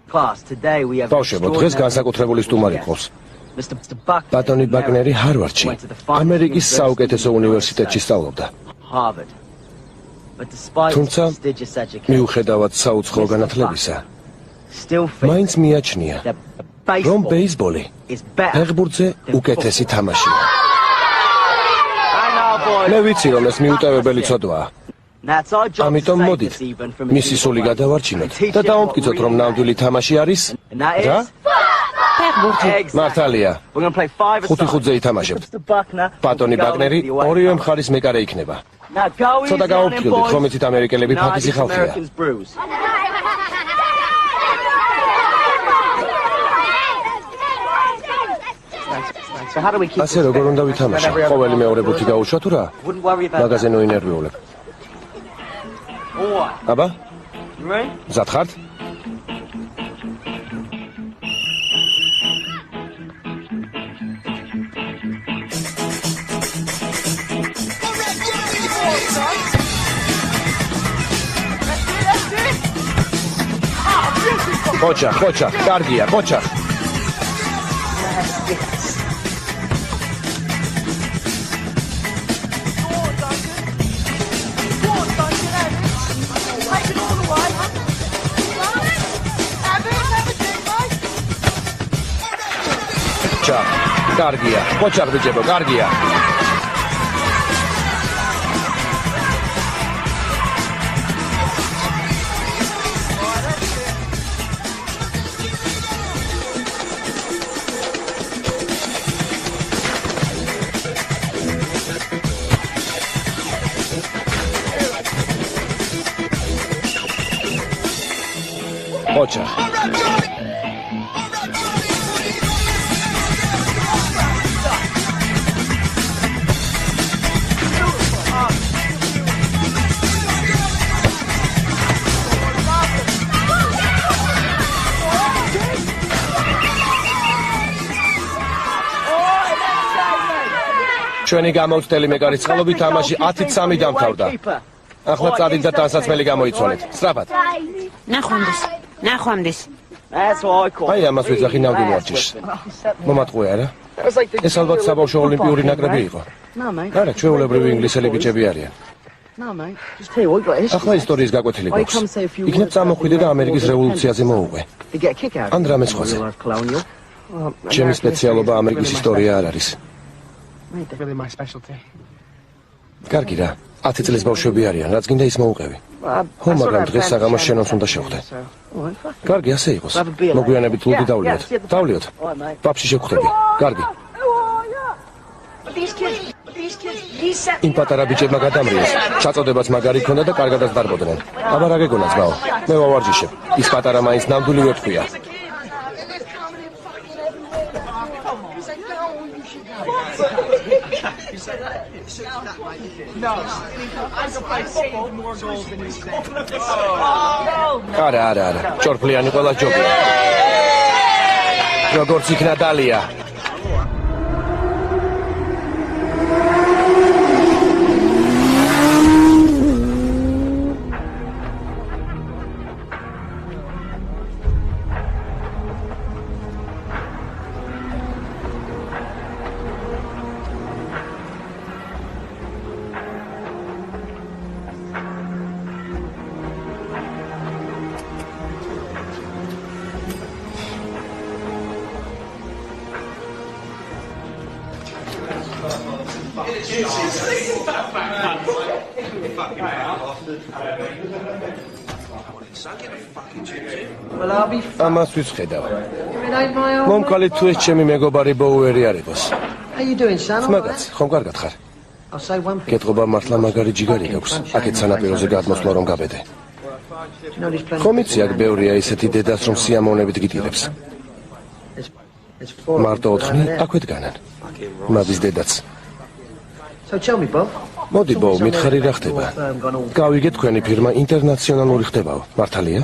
Speaker 1: ბავშვებო, დღეს განსაკუთრებული სტუმარი ყავს. ბატონი ბაკნერი ჰარვარდში, ამერიკის საუკეთესო უნივერსიტეტში სწავლობდა. თუმცა, მიუხედავად საუცხოო განათლებისა, მაინც მიაჩნია, რომ ბეისბოლი ფეხბურთზე უკეთესი თამაშია. მე ვიცი, რომ ეს მიუტევებელი ცოდვაა. ამიტომ მოდით, მისი სული გადავარჩინოთ და დავამტკიცოთ, რომ ნამდვილი თამაში არის რა?
Speaker 2: ფეხბურთი.
Speaker 1: მართალია. 5-5-ზე ითამაშებთ. ბატონი ბაკნერი ორივე მხარის მეკარე იქნება. ცოტა გავუფრთხილდით, რომ იცით ამერიკელები ფაქიზი ხალხია. ასე როგორ უნდა ვითამაშო? ყოველი მეორე ბურთი გაუშვა თუ რა? მაგაზე ნოინერვიულებ. აბა? მზად ხართ? Počah, Gargija, počah. Gargija, počah biđebo, Gargija. Počah. ჩვენი გამოცდელი მეკარის წყალობით თამაში 10-3 დამთავრდა. ახლა წადით და დასაცმელი გამოიცვალეთ. სწრაფად.
Speaker 2: ნახვამდის.
Speaker 1: აი ამას ვიძახი ნამდვილ ვარჯიშს. მომატყუე არა? ეს ალბათ საბავშვო ოლიმპიური ნაკრები იყო. არა, ჩვეულებრივი ინგლისელი ბიჭები არიან. ახლა ისტორიის გაკვეთილი გვაქვს. იქნებ წამოხვიდე და ამერიკის რევოლუციაზე მოუყვე. ან რამე სხვაზე. ჩემი სპეციალობა ამერიკის ისტორია არ არის. კარგი რა, 10 წლის ბავშვები არიან, რაც გინდა ის მოუყევი. ხო, მაგრამ დღეს საღამოს შენოს უნდა შევხვდე. კარგი, ასე იყოს. მოგვიანებით ლუდი დავლიოთ. დავლიოთ. პაპში შეგხვდები. კარგი. იმ პატარა ბიჭებმა გადამრიეს. ჩაწოდებაც მაგარი ქონდა და კარგადაც დარბოდნენ. აბა რა გეგონა ძმაო? მე ვავარჯიშებ. ის პატარა მაინც ნამდვილი ვეთქვია. არა, ჭორფლიანი ყველა ჯობია. როგორც იქნა დალია. ამას ვიხედავ. მომკალი თუ ეს ჩემი მეგობარი ბოუერი არ იყოს. მაგაც, ხომ კარგად ხარ? კეთობა მართლა მაგარი ჯიგარი გაქვს. აქეთ სანაპიროზე გადმოსვლა რომ გაბედე. ხომ იცი აქ ბევრია ისეთი დედას რომ სიამოვნებით გიტირებს. მარტო ოთხნი აქვე დგანან. მაგის დედაც. მოდი ბო, მითხარი რა ხდება? გავიგე თქვენი ფირმა ინტერნაციონალური ხდებაო, მართალია?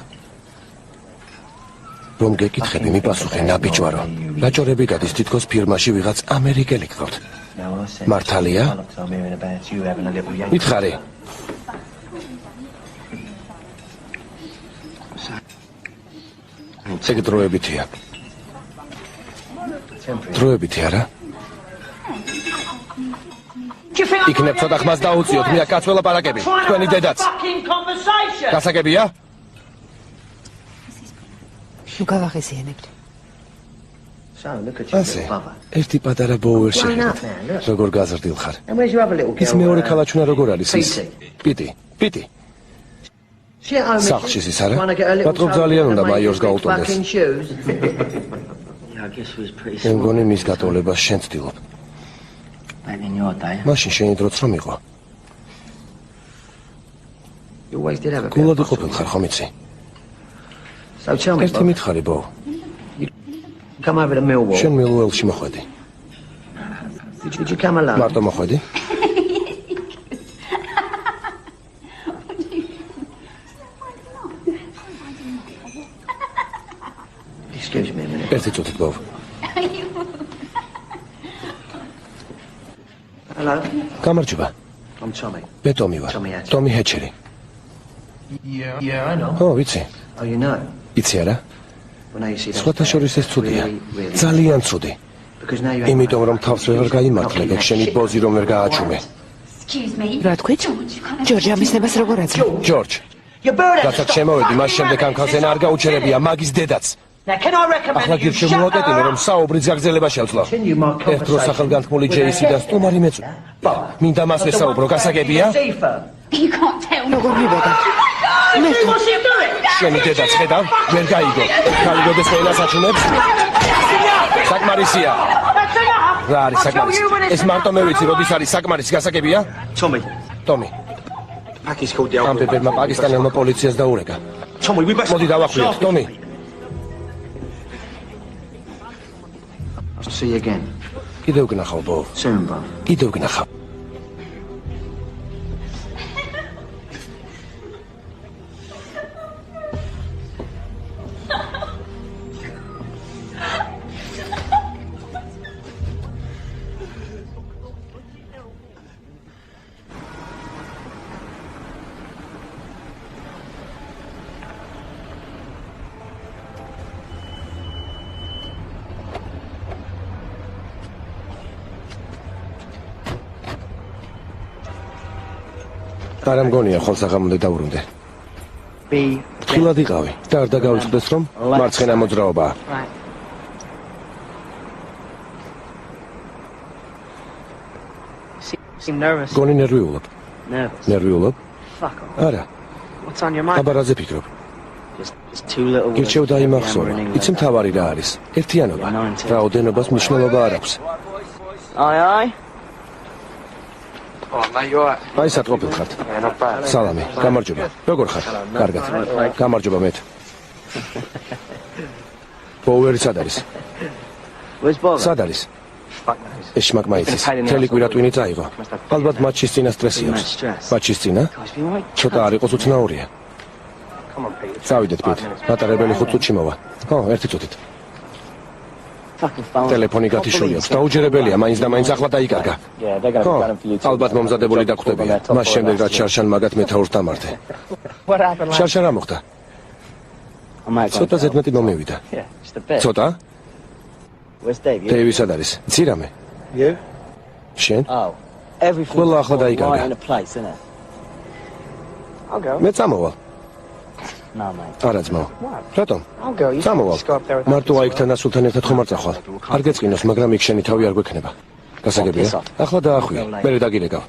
Speaker 1: რომ გეკითხები, მიპასუხე ნაბიჯვარო. რაჭორები გადის თითქოს ფირმაში ვიღაც ამერიკელი გყავთ. მართალია? მითხარი. ეგ დროებითია. დროებითი არა? იქნებ ცოტა ხმას დაუწიოთ, მე კაცველა პარაკები, თქვენი დედაც. გასაგებია?
Speaker 2: ნუ გავახიზიანებთ.
Speaker 1: ასე, ერთი პატარა ბოუერ შეხედეთ, როგორ გაზრდილ ხარ. ის მეორე ქალაჩუნა როგორ არის ის? პიტი. სახლშიც ის არა? პატრონ ძალიან უნდა მაიორს გაუტოვდეს. მე მგონი მის გატოლებას შენ ცდილობ. მაშინ შენი დროც რომ იყო. გულად იყოფილ ხარ, ხომ იცი? ერთი მითხარი, ბო. შენ მილუელში მოხვედი. მარტო მოხვედი? ერთი წუთით, ბო. გამარჯობა. მე ტომი ვარ. ტომი ჰეჩერი. ვიცი. იცი არა? სხვათა შორის ეს ცუდია. ძალიან ცუდი. იმიტომ რომ თავს ვერ გაიმართლებ, ეგ შენი ბოზი რომ ვერ გააჩუმე.
Speaker 2: რა თქვით? ჯორჯ ამისნებას როგორ აძლევ?
Speaker 1: ჯორჯ. რასაც შემოვედი, მას შემდეგ ამ ქალს ენა არ გაუჩერებია, მაგის დედაც. ახლა გირჩევ მოვაკეტინე, რომ საუბრი გაგრძელება შევძლო. ერთ დროს სახელგანთქმული ჯეისი და სტუმარი მეწვი. მინდა მას ვესაუბრო, გასაგებია?
Speaker 2: როგორ მიბედა?
Speaker 1: შენი დედაც ხედავ, ვერ გაიგო. გაიგოდეს ყველას აჩუნებს? საკმარისია. რა არის საკმარისი? ეს მარტო მე ვიცი, როდის არის საკმარისი, გასაგებია? ტომი. ამ ბებერმა პაკისტანელმა პოლიციას დაურეკა. მოდი დავახვიოთ, ტომი.
Speaker 5: See you again.
Speaker 1: კიდევ გნახავ, ბო.
Speaker 5: Soon, bro.
Speaker 1: კიდევ გნახავ. არ ამგონია ხოლს აღამონდე დაურუნდე. თილად იყავი და არ დაგავიწყდეს რომ მარცხენა მოძრაობაა. გონი ნერვიულობ. ნერვიულობ? არა. აბა რაზე ფიქრობ? გირჩევ დაიმახსოვრა. იცი მთავარი რა არის? ერთიანობა. რაოდენობას მნიშვნელობა არ აქვს.
Speaker 3: Aye.
Speaker 1: აი სათყოფილ ხართ. სალამი, გამარჯობა. როგორ ხარ? კარგად. გამარჯობა მეთ. ბოუერი სად არის? სად არის? ეს შმაკმაიცის. მთელი კვირა ტვინი წაიღო. ალბათ მატჩის წინა სტრესი აქვს. მატჩის წინა? ცოტა არ იყოს უცნაურია. წავიდეთ პიტ. მატარებელი 5 წუთში მოვა. ხო, 1 წუთით. ტელეფონი გათიშული აქვს. დაუჯერებელია, მაინც და მაინც ახლა დაიკარგა. ხო, ალბათ მომზადებული დაგვხვდებია. მას შემდეგ რაც შარშან მაგათ მეთაურს დამართე. შარშან რა მოხდა? ცოტა ზედმეტი მომივიდა. ცოტა? დეივი სად არის? ძირამე. შენ? ყველა ახლა დაიკარგა. მე წამოვალ. არა ძმაო. რატომ? წამოვალ. მარტო აიქთან ასულთან ერთად ხომ არ წახვალ? არ გეწყინოს, მაგრამ იქ შენი თავი არ გვექნება. გასაგებია? ახლა დაახვია. მერე დაგირეკავ.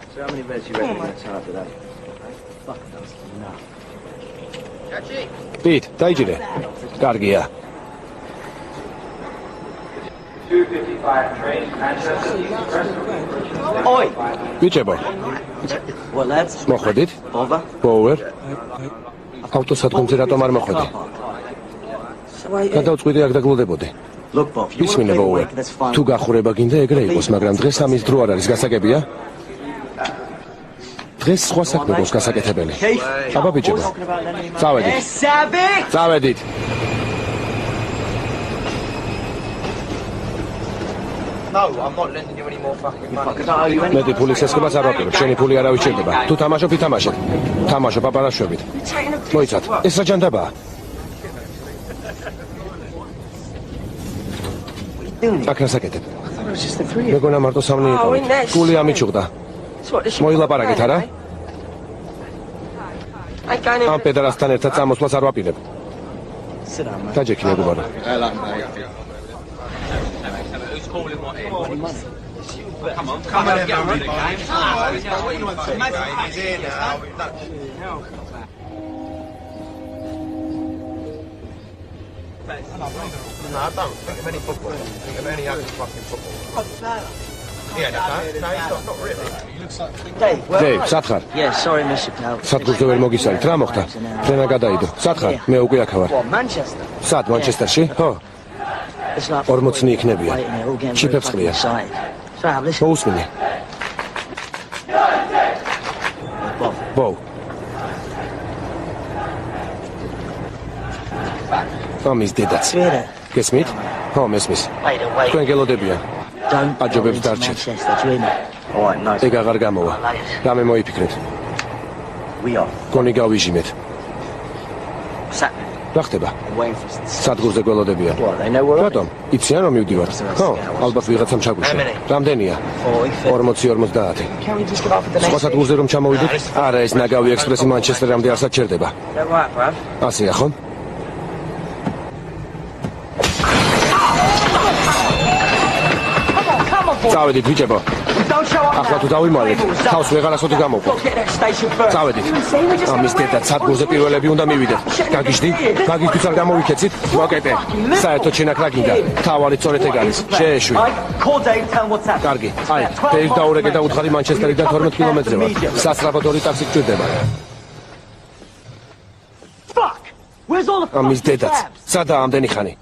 Speaker 1: პიტ, დაიჯერე. კარგია.
Speaker 3: Oi!
Speaker 1: ბიჭებო,
Speaker 3: What lads?
Speaker 1: მოხვედით?
Speaker 3: Over?
Speaker 1: ბოუერ. ავტოსადგომზე რატომ არ მოხვედი? გადავწყვიტე აქ დაგლოდებოდი.
Speaker 3: Look, Bob, you want to
Speaker 1: ისმინე
Speaker 3: play the
Speaker 1: ბოუერ.
Speaker 3: work, that's fine.
Speaker 1: თუ გახურება გინდა ეგრე იყოს, მაგრამ დღეს ამის დრო არ არის, გასაგებია? დღეს სხვა საქმე გვაქვს გასაკეთებელი. აბა ბიჭებო, წავედით.
Speaker 3: Savage!
Speaker 1: წავედით.
Speaker 5: No, I'm not lending you any more fucking money.
Speaker 1: მეტი ფულის ესხებას არ ვაპირებ, შენი ფული არავის შეიძლება. თუ თამაშობ, ითამაშეთ. თამაშობ აპარაშობით. მოიცათ, ეს რა ჯანდაბაა? აქ რასაკეთებ? მეგონა მარტო სამნი იყო. გული ამიჩუღდა. მოილაპარაკეთ, არა? ამ პედარასთან ერთად წამოსვლას არ ვაპირებ.
Speaker 3: Sit down, man.
Speaker 1: დაჯექი მეგობარო.
Speaker 5: Come on, get rid of the game. He's here now. No, I don't think of any football. I think of any other fucking football. Yeah, no, not really.
Speaker 3: Dave, where
Speaker 1: დეივ,
Speaker 3: are you?
Speaker 1: სათხარ.
Speaker 3: Yeah, sorry, Mr. Pal.
Speaker 1: სადგურზე ვერ მოგისალით. რა მოხდა? ფრენა გადაიდო. სათხარ, მე უკვე აქ ვარ.
Speaker 3: What, Manchester?
Speaker 1: სად მანჩესტერში? ხო.
Speaker 3: It's like
Speaker 1: 40 იქნებიან.
Speaker 3: waiting there, all getting
Speaker 1: ჩიფებს
Speaker 3: very fucking
Speaker 1: ყრია.
Speaker 3: excited. So, Ab, listen.
Speaker 1: მოусმინე.
Speaker 3: Bob,
Speaker 1: ბოუ. ამის დედაც.
Speaker 3: you hear that?
Speaker 1: გესმით? ხო, მესმის.
Speaker 3: Wait, wait.
Speaker 1: თქვენ გელოდებიან.
Speaker 3: Don't go
Speaker 1: აჯობებს
Speaker 3: into
Speaker 1: დარჩეთ.
Speaker 3: Manchester, do you hear me? All right, nice.
Speaker 1: ეგ აღარ გამოვა. რამე მოიფიქრეთ.
Speaker 3: We are.
Speaker 1: გონი გავიჟინეთ.
Speaker 3: Sat
Speaker 1: რა ხდება?
Speaker 3: waiting for us to
Speaker 1: სადგურზე გველოდებიან.
Speaker 3: What, they know we're on?
Speaker 1: რატომ? იციან რომ მივდივარ? ხო, ალბათ ვიღაცამ ჩაგვიშვა. რამდენია? 40-50.
Speaker 3: Can we just get off at the
Speaker 1: სხვა
Speaker 3: next station?
Speaker 1: სადგურზე რომ ჩამოვიდეთ? არა, ეს ნაგავი ექსპრესი მანჩესტერამდე არ საჭირდება.
Speaker 3: Is that right, bruv?
Speaker 1: ასეა ხო? წავედით ბიჭებო.
Speaker 3: Don't show up
Speaker 1: ახლა
Speaker 3: now.
Speaker 1: თუ დავიმალეთ, თავს ვეღარასოდი გამოვყო.
Speaker 3: Go get that station first.
Speaker 1: წავედით. ამის დედა სადგურზე პირველები უნდა მივიდეთ. გაგიჟდი? მაგისთვის არ გამოვიქეცით? მოკეტე. საერთოდ შენ აქ რა გინდა? თავარი სწორედ ეგ არის. შეეშვი.
Speaker 3: Right, call Dave, tell him what's happening.
Speaker 1: კარგი. აი, დეივ დაურეკე და უთხარი მანჩესტერიდან 12 კილომეტრზე ვარ. სასწრაფოდ ორი ტაქსი გჭირდება.
Speaker 3: Fuck! Where's all the
Speaker 1: ამის
Speaker 3: fucking
Speaker 1: დედაც.
Speaker 3: cabs?
Speaker 1: სადაა ამდენი ხანი?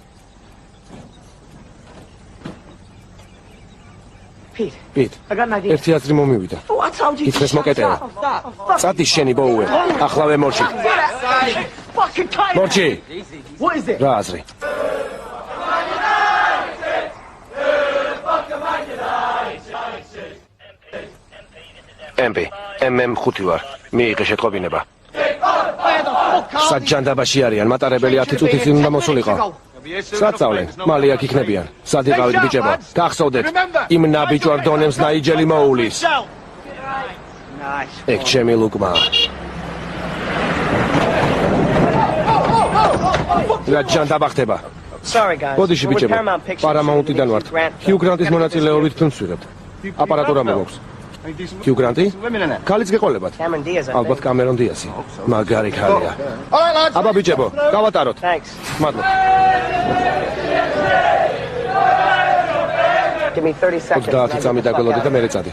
Speaker 3: Pete,
Speaker 1: პიტ,
Speaker 3: I got an idea.
Speaker 1: ერთი აზრი მომივიდა.
Speaker 3: Oh, I told you to
Speaker 1: Ითხრეს
Speaker 3: shut
Speaker 1: მოკეტეო.
Speaker 3: up.
Speaker 1: წადი შენი ბოუე. ახლავე მორჩი.
Speaker 3: Fucking time.
Speaker 1: მორჩი.
Speaker 3: What is it?
Speaker 1: რა აზრი? MP, MM5 ვარ. მიიღე შეტყობინება. საჯანდაბაში არიან, მატარებელი 10 წუთის წინ უნდა მოსულიყო. საწავლენ, მალე აქ იქნებიან. სად იყავით ბიჭებო? გახსოვდეთ, იმ ნაბიჯვარ დონემს ნაიჯელი მოულის. ეგ ჩემი ლუკმა. რა ჯანდაბა ხდება?
Speaker 3: Sorry, guys.
Speaker 1: ბოდიში ბიჭებო, პარამაუნტიდან ვართ. ჰიუ გრანტის მონაწილეობით ფილმს ვიღებთ. აპარატურა მოგაქვს. ჰიუ გრანტი? ქალიც გეყოლებათ.
Speaker 3: Cameron Diaz, I
Speaker 1: ალბათ
Speaker 3: think.
Speaker 1: კამერონ დიასი. მაგარი ქალია. აბა ბიჭებო, გავატაროთ.
Speaker 3: Thanks.
Speaker 1: მადლობა.
Speaker 3: Give me 30 seconds.
Speaker 1: 30 წამი დაგველოდე და მერე წადი.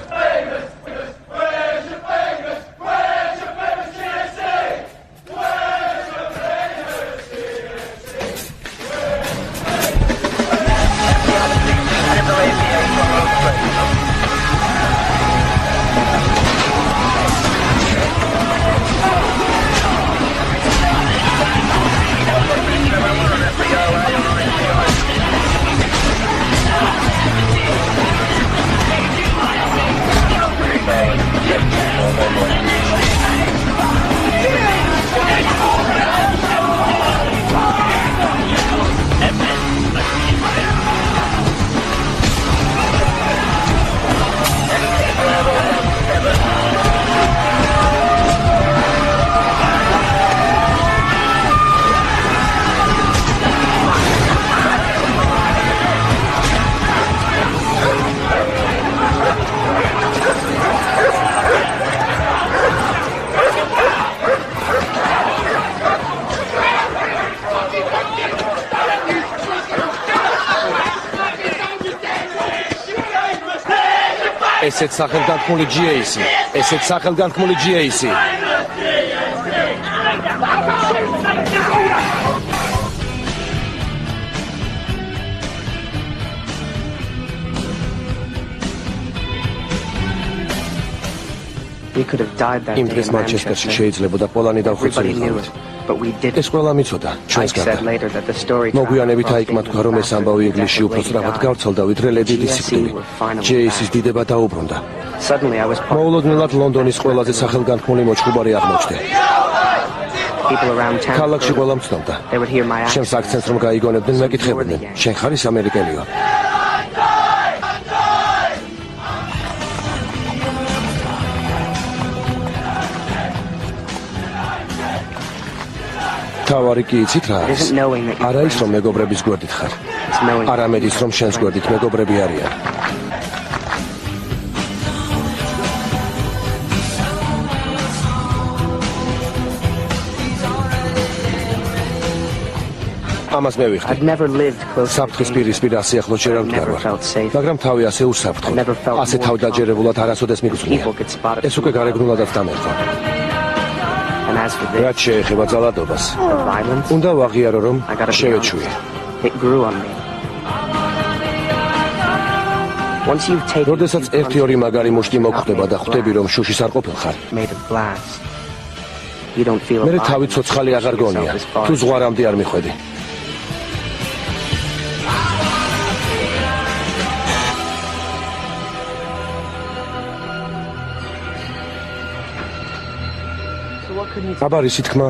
Speaker 1: ესეც სახელგანთქმული GAC. ესეც სახელგანთქმული GAC.
Speaker 6: We could have died that
Speaker 1: იმ
Speaker 6: day
Speaker 1: დღეს
Speaker 6: in
Speaker 1: მანჩესტერში
Speaker 6: Manchester.
Speaker 1: შეიძლებოდა პოლანი
Speaker 6: Everybody knew
Speaker 1: დავხვეწილიყავით.
Speaker 6: it, but we didn't.
Speaker 1: ეს ყველა მიცოდა, ჩვენს
Speaker 6: Ike said
Speaker 1: გარდა.
Speaker 6: later that the story
Speaker 1: მოგვიანებით
Speaker 6: traveled
Speaker 1: აიკმა თქვა, რომ ეს ამბავი ინგლისში უფრო სწრაფად გავრცელდა, ვიდრე ლედი დის სიკვდილი. GAC-ის დიდება დაუბრუნდა.
Speaker 6: Suddenly I was part of
Speaker 1: მოულოდნელად ლონდონის ყველაზე სახელგანთქმული მოჭუბარი აღმოჩნდა.
Speaker 6: people around town.
Speaker 1: ქალაქში ყველა მცნობდა.
Speaker 6: They would hear my
Speaker 1: შენს
Speaker 6: accent.
Speaker 1: აქცენტს რომ გაიგონებდნენ, მეკითხებოდნენ, შენ ხარის ამერიკელიო? თავარი კი იცით რა არის?
Speaker 6: Isn't knowing that you
Speaker 1: არა ის რომ მეგობრების გვერდით ხარ.
Speaker 6: It's knowing
Speaker 1: არამედ ის რომ შენს გვერდით მეგობრები არიან. ამას მე ვიხდი.
Speaker 6: I'd never lived close to
Speaker 1: საფრთხის პირისპირ ასიახლოს შე არ
Speaker 6: Never
Speaker 1: ვდგარ.
Speaker 6: felt safe.
Speaker 1: მაგრამ თავი ასე უსაფრთხო.
Speaker 6: Never felt
Speaker 1: ასე
Speaker 6: more
Speaker 1: თავდაჯერებულად არასოდეს მიგრძნია.
Speaker 6: People could spot it.
Speaker 1: ეს უკვე გარეგნულადაც დამერხო.
Speaker 6: And as for this,
Speaker 1: რაც შეეხება ძალადობას,
Speaker 6: the violence,
Speaker 1: უნდა ვაღიარო რომ
Speaker 6: I gotta be
Speaker 1: შევეჩვიე.
Speaker 6: honest, it grew on me. Once you've taken
Speaker 1: როდესაც ერთი-ორი მაგარი მუშტი მოგხვდება და ხვდები რომ შუშის არ ყოფილხარ,
Speaker 6: made of glass, you don't feel
Speaker 1: მე
Speaker 6: alive.
Speaker 1: თავი ცოცხალი აღარ გონია. თუ ზღვარამდე არ მიხვედი. აბა რისი თქმა?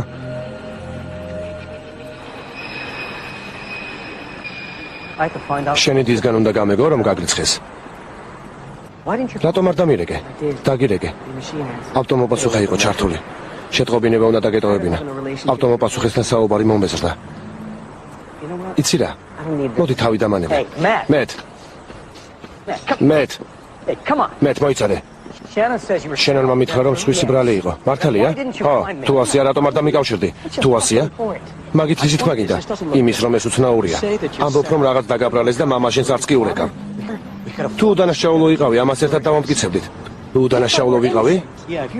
Speaker 3: I could find out.
Speaker 1: შენი დისგან უნდა გამეგო რომ გაგრიცხეს.
Speaker 3: Why didn't you
Speaker 1: რატომ არ დამირეკე? დაგირეკე.
Speaker 3: the machine answer?
Speaker 1: ავტომობილსუხე იყო ჩართული. შეტყობინება უნდა დაგეტოვებინა. ავტომობილსუხესთან საუბარი მომეზრდა.
Speaker 3: You know what?
Speaker 1: იცი რა?
Speaker 3: I don't need this.
Speaker 1: მოდი თავი დამანებე.
Speaker 3: Hey, Matt.
Speaker 1: მეტ,
Speaker 3: Matt, come.
Speaker 1: მეტ,
Speaker 3: Hey, come on.
Speaker 1: მეტ მოიცადე.
Speaker 3: Shannon says you were.
Speaker 1: შენონმა მითხრა რომ სხვისი ბრალი იყო. მართალია? ხო, თუ ასია რატომ არ დამიკავშირდი? თუ ასია? მაგით ისი თქმა გინდა? იმის რომ ეს უცნაურია. ამბობ რომ რაღაც დაგაბრალეს და მამაშენს არც კი ურეკავ. თუ დანაშაულო იყავი, ამას ერთად დავამტკიცებდით. თუ დანაშაულო ვიყავი?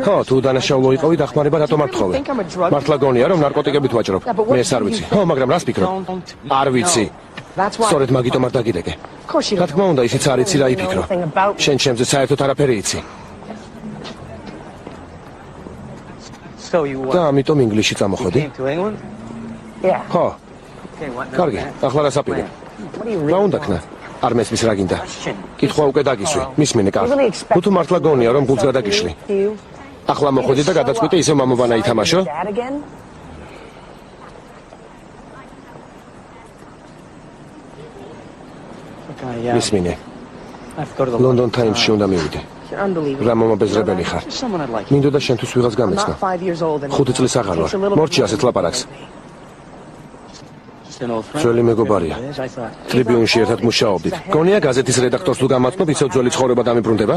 Speaker 1: ხო, თუ დანაშაულო იყავი, დახმარება რატომ არ თხოვე? მართლა გონია რომ ნარკოტიკებით ვაჭრობ? მე ეს არ ვიცი. ხო, მაგრამ რას ფიქრობ? არ ვიცი.
Speaker 3: That's why.
Speaker 1: სწორედ მაგიტომ არ დაგირეკე.
Speaker 3: Of course you
Speaker 1: რა
Speaker 3: don't.
Speaker 1: თქმა უნდა, ისიც არ იცი რა იფიქრო. შენ ჩემზე საერთოდ არაფერი იცი.
Speaker 3: So you
Speaker 1: და ამიტომ ინგლისში წამოხვედი.
Speaker 3: came to England? Yeah.
Speaker 1: ხო,
Speaker 3: Okay, what?
Speaker 1: კარგი, ახლა რა საპირე?
Speaker 3: What do you
Speaker 1: რა
Speaker 3: really
Speaker 1: უნდა ქნა? არ მესმის რა გინდა?
Speaker 3: question?
Speaker 1: კითხვა უკვე დაგისვი, მისმინე კარგი. თუ თუ მართლა გონია რომ გულს გადაგიშლი.
Speaker 3: You?
Speaker 1: ახლა მოხვედი და გადაწყვიტე ისევ მამობანა ითამაშო?
Speaker 3: Dad again? Okay, yeah.
Speaker 1: მისმინე,
Speaker 3: I have to go to the
Speaker 1: ლონდონ 타იმსში უნდა მივიდე.
Speaker 3: You're unbelievable.
Speaker 1: რა მომაბეზრებელი ხარ.
Speaker 3: There's someone I'd like.
Speaker 1: მინდოდა შენთვის ვიღაც
Speaker 3: I'm
Speaker 1: გამეცნო.
Speaker 3: not 5 years old and
Speaker 1: 5 წლის აღარ ვარ. მორჩი ასეთ ლაპარაკს.
Speaker 3: just an old friend.
Speaker 1: ძველი მეგობარია.
Speaker 3: I thought.
Speaker 1: ტრიბიუნში ერთად მუშაობდით. გონია გაზეთის რედაქტორს თუ გამაცნობ, ისევ ძველი ცხოვრება დამიბრუნდება?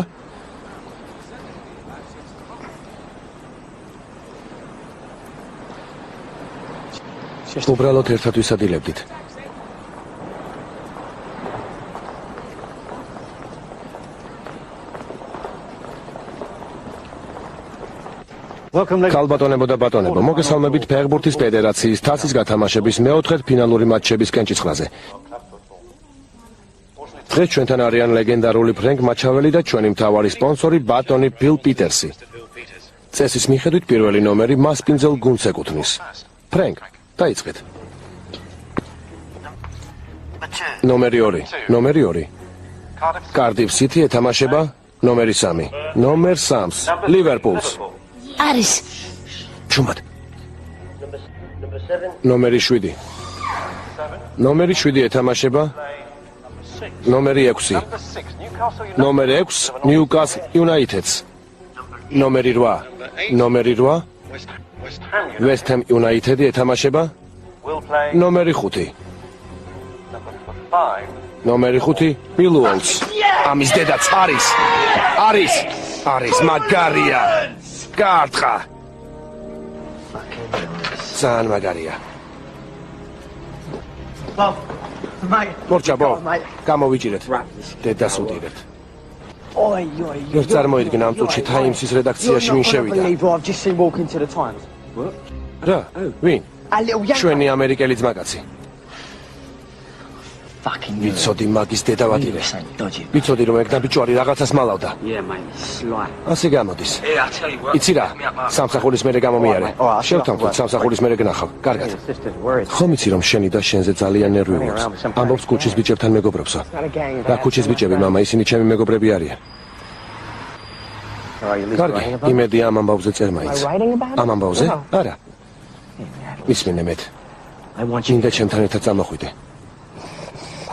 Speaker 1: უბრალოდ ერთად ვისადილებდით.
Speaker 3: Welcome,
Speaker 1: ქალბატონებო და ბატონებო, მოგესალმებით ფეხბურთის ფედერაციის თასის გათამაშების მეოთხე ფინალური მატჩების კენჭისყრაზე. დღეს ჩვენთან არიან ლეგენდარული ფრენკ მაჩაველი და ჩვენი მთავარი სპონსორი ბატონი ბილ პიტერსი. წესის მიხედვით პირველი ნომერი მასპინძელ გუნდს ეკუთვნის. ფრენკ, დაიწყეთ. ნომერი 2. ნომერი 2. კარდიფ სიტი ეთამაშება ნომერი 3. ნომერ 3-ს ლივერპულს.
Speaker 2: არის
Speaker 1: ჩუმად. ნომერი 7. ნომერი 7 ეთამაშება ნომერი 6. ნომერი 6 ნიუკასლ იუნაიტედს. ნომერი 8. ნომერი 8 ვესტჰემ იუნაიტედი ეთამაშება ნომერი 5. ნომერი 5 მილუოლს. ამის დედაც არის მაგარია. გაარტყა. ძალიან მაგარია.
Speaker 3: Mike.
Speaker 1: მორჩაბო, გამოვიჭირეთ. დედას უდირეთ. ვერ წარმოიდგენ ამ წუთში Times-ის რედაქციაში ვინ შევიდა.
Speaker 3: I've just seen walk into the Times.
Speaker 1: რა? ვინ?
Speaker 3: A little young.
Speaker 1: ჩვენი ამერიკელი ძმაკაცი.
Speaker 6: Fucking
Speaker 1: ვიცოდი მაგის დედავადირე.
Speaker 6: dodgy.
Speaker 1: ვიცოდი რომ ეგ ნაბიჯვარი რაღაცას მალავდა.
Speaker 6: Yeah, mate, sly.
Speaker 1: ასე გამოდის.
Speaker 6: Hey, I'll tell you what.
Speaker 1: იცი რა? სამსახურის მერე გამომიარე. შევთანხმდით სამსახურის მერე გნახავ. კარგად.
Speaker 3: Sister's worried.
Speaker 1: ხომ იცი რომ შენი და შენზე ძალიან ნერვიულობს. ამბობს ქუჩის ბიჭებთან მეგობრობსო. რა ქუჩის ბიჭები, მამა, ისინი ჩემი მეგობრები არიან. კარგი, იმედი ამ ამბავზე წერ მაინც. ამ ამბავზე? არა. ისმინე მეტ.
Speaker 6: I want you
Speaker 1: მინდა ჩემთან ერთად წამოხვიდე.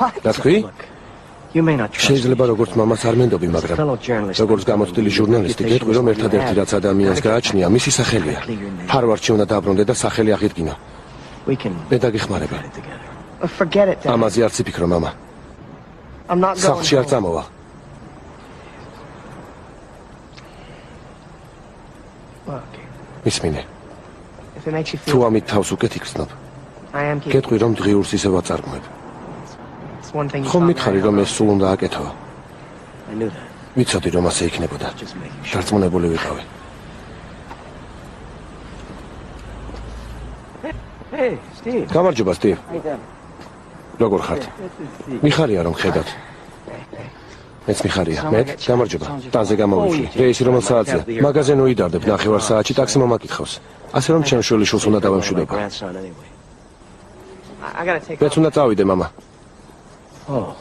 Speaker 1: რა თქვი?
Speaker 6: You may not trust
Speaker 1: შეიძლება როგორც მამას არ მენდობი, მაგრამ
Speaker 6: fellow journalist.
Speaker 1: როგორც გამოცდილი ჟურნალისტი გეტყვი რომ ერთადერთი რაც ადამიანს გააჩნია, მისი სახელია. ჰარვარდში უნდა დაბრუნდე და სახელი აღიდგინო.
Speaker 6: We can
Speaker 1: მე დაგეხმარები.
Speaker 6: together.
Speaker 3: Forget it, Dad.
Speaker 1: ამაზე არ ციფიქრო, მამა.
Speaker 3: I'm not going.
Speaker 1: სახლში არ წამოვალ.
Speaker 3: Look,
Speaker 1: ისმინე.
Speaker 3: if it makes you
Speaker 1: თუ
Speaker 3: feel,
Speaker 1: ამით თავს უკეთ იგრძნობ,
Speaker 3: I am keeping.
Speaker 1: გეტყვი რომ დღიურს ისე ვაწარმოებ.
Speaker 3: It's one thing. you
Speaker 1: ხომ
Speaker 3: taught me
Speaker 1: მითხარი
Speaker 3: I
Speaker 1: რომ
Speaker 3: know.
Speaker 1: ეს სულ უნდა აკეთო?
Speaker 6: I knew that.
Speaker 1: ვიცოდი რომ ასე იქნებოდა.
Speaker 6: Just making sure.
Speaker 1: დარწმუნებული ვიყავი.
Speaker 3: Hey, Steve.
Speaker 1: გამარჯობა, სტივ.
Speaker 3: How you doing?
Speaker 1: როგორ ხართ? მიხარია რომ ხედავთ. მეც მიხარია. მე გამარჯობა. ტანზე გამოვიშვი. რეისი რომელ საათზეა? მაღაზიაზე ნოიდარდებ 9 საათში ტაქსი მომაკითხავს. ასე რომ ჩემ შვილიშვილს უნდა
Speaker 6: My
Speaker 1: დავემშვიდობა.
Speaker 6: grandson anyway.
Speaker 3: I gotta take.
Speaker 1: მეც უნდა წავიდე, მამა.
Speaker 6: Oh.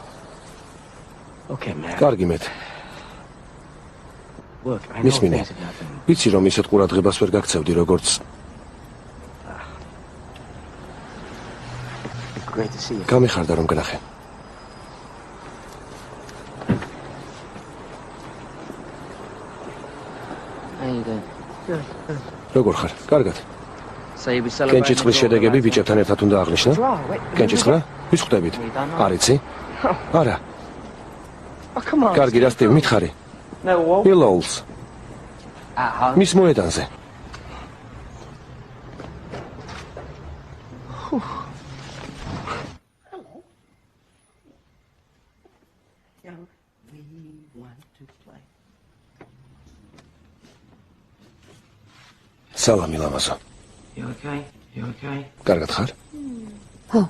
Speaker 6: Okay, man.
Speaker 1: კარგი მეტ.
Speaker 6: Look, I know
Speaker 1: ისმინე.
Speaker 6: things have not been.
Speaker 1: ვიცი რომ ისეთ ყურადღებას ვერ გაქცევდი როგორც
Speaker 6: Great to see you.
Speaker 1: გამიხარდა რომ გნახე.
Speaker 6: How you doing?
Speaker 1: როგორ ხარ? კარგად.
Speaker 6: So you be celebrating.
Speaker 1: კენჭისყრის შედეგები ბიჭებთან ერთად უნდა აღნიშნო? კენჭისყრა? ვის ხვდებით? არ იცი? არა.
Speaker 3: Oh, come on.
Speaker 1: კარგი, რა სტივ, მითხარი.
Speaker 3: No, what?
Speaker 1: ბილოულს.
Speaker 6: At home.
Speaker 1: მის მოედანზე. სალამი ლამაზო.
Speaker 6: You okay? You okay?
Speaker 1: კარგად ხარ?
Speaker 2: ხო,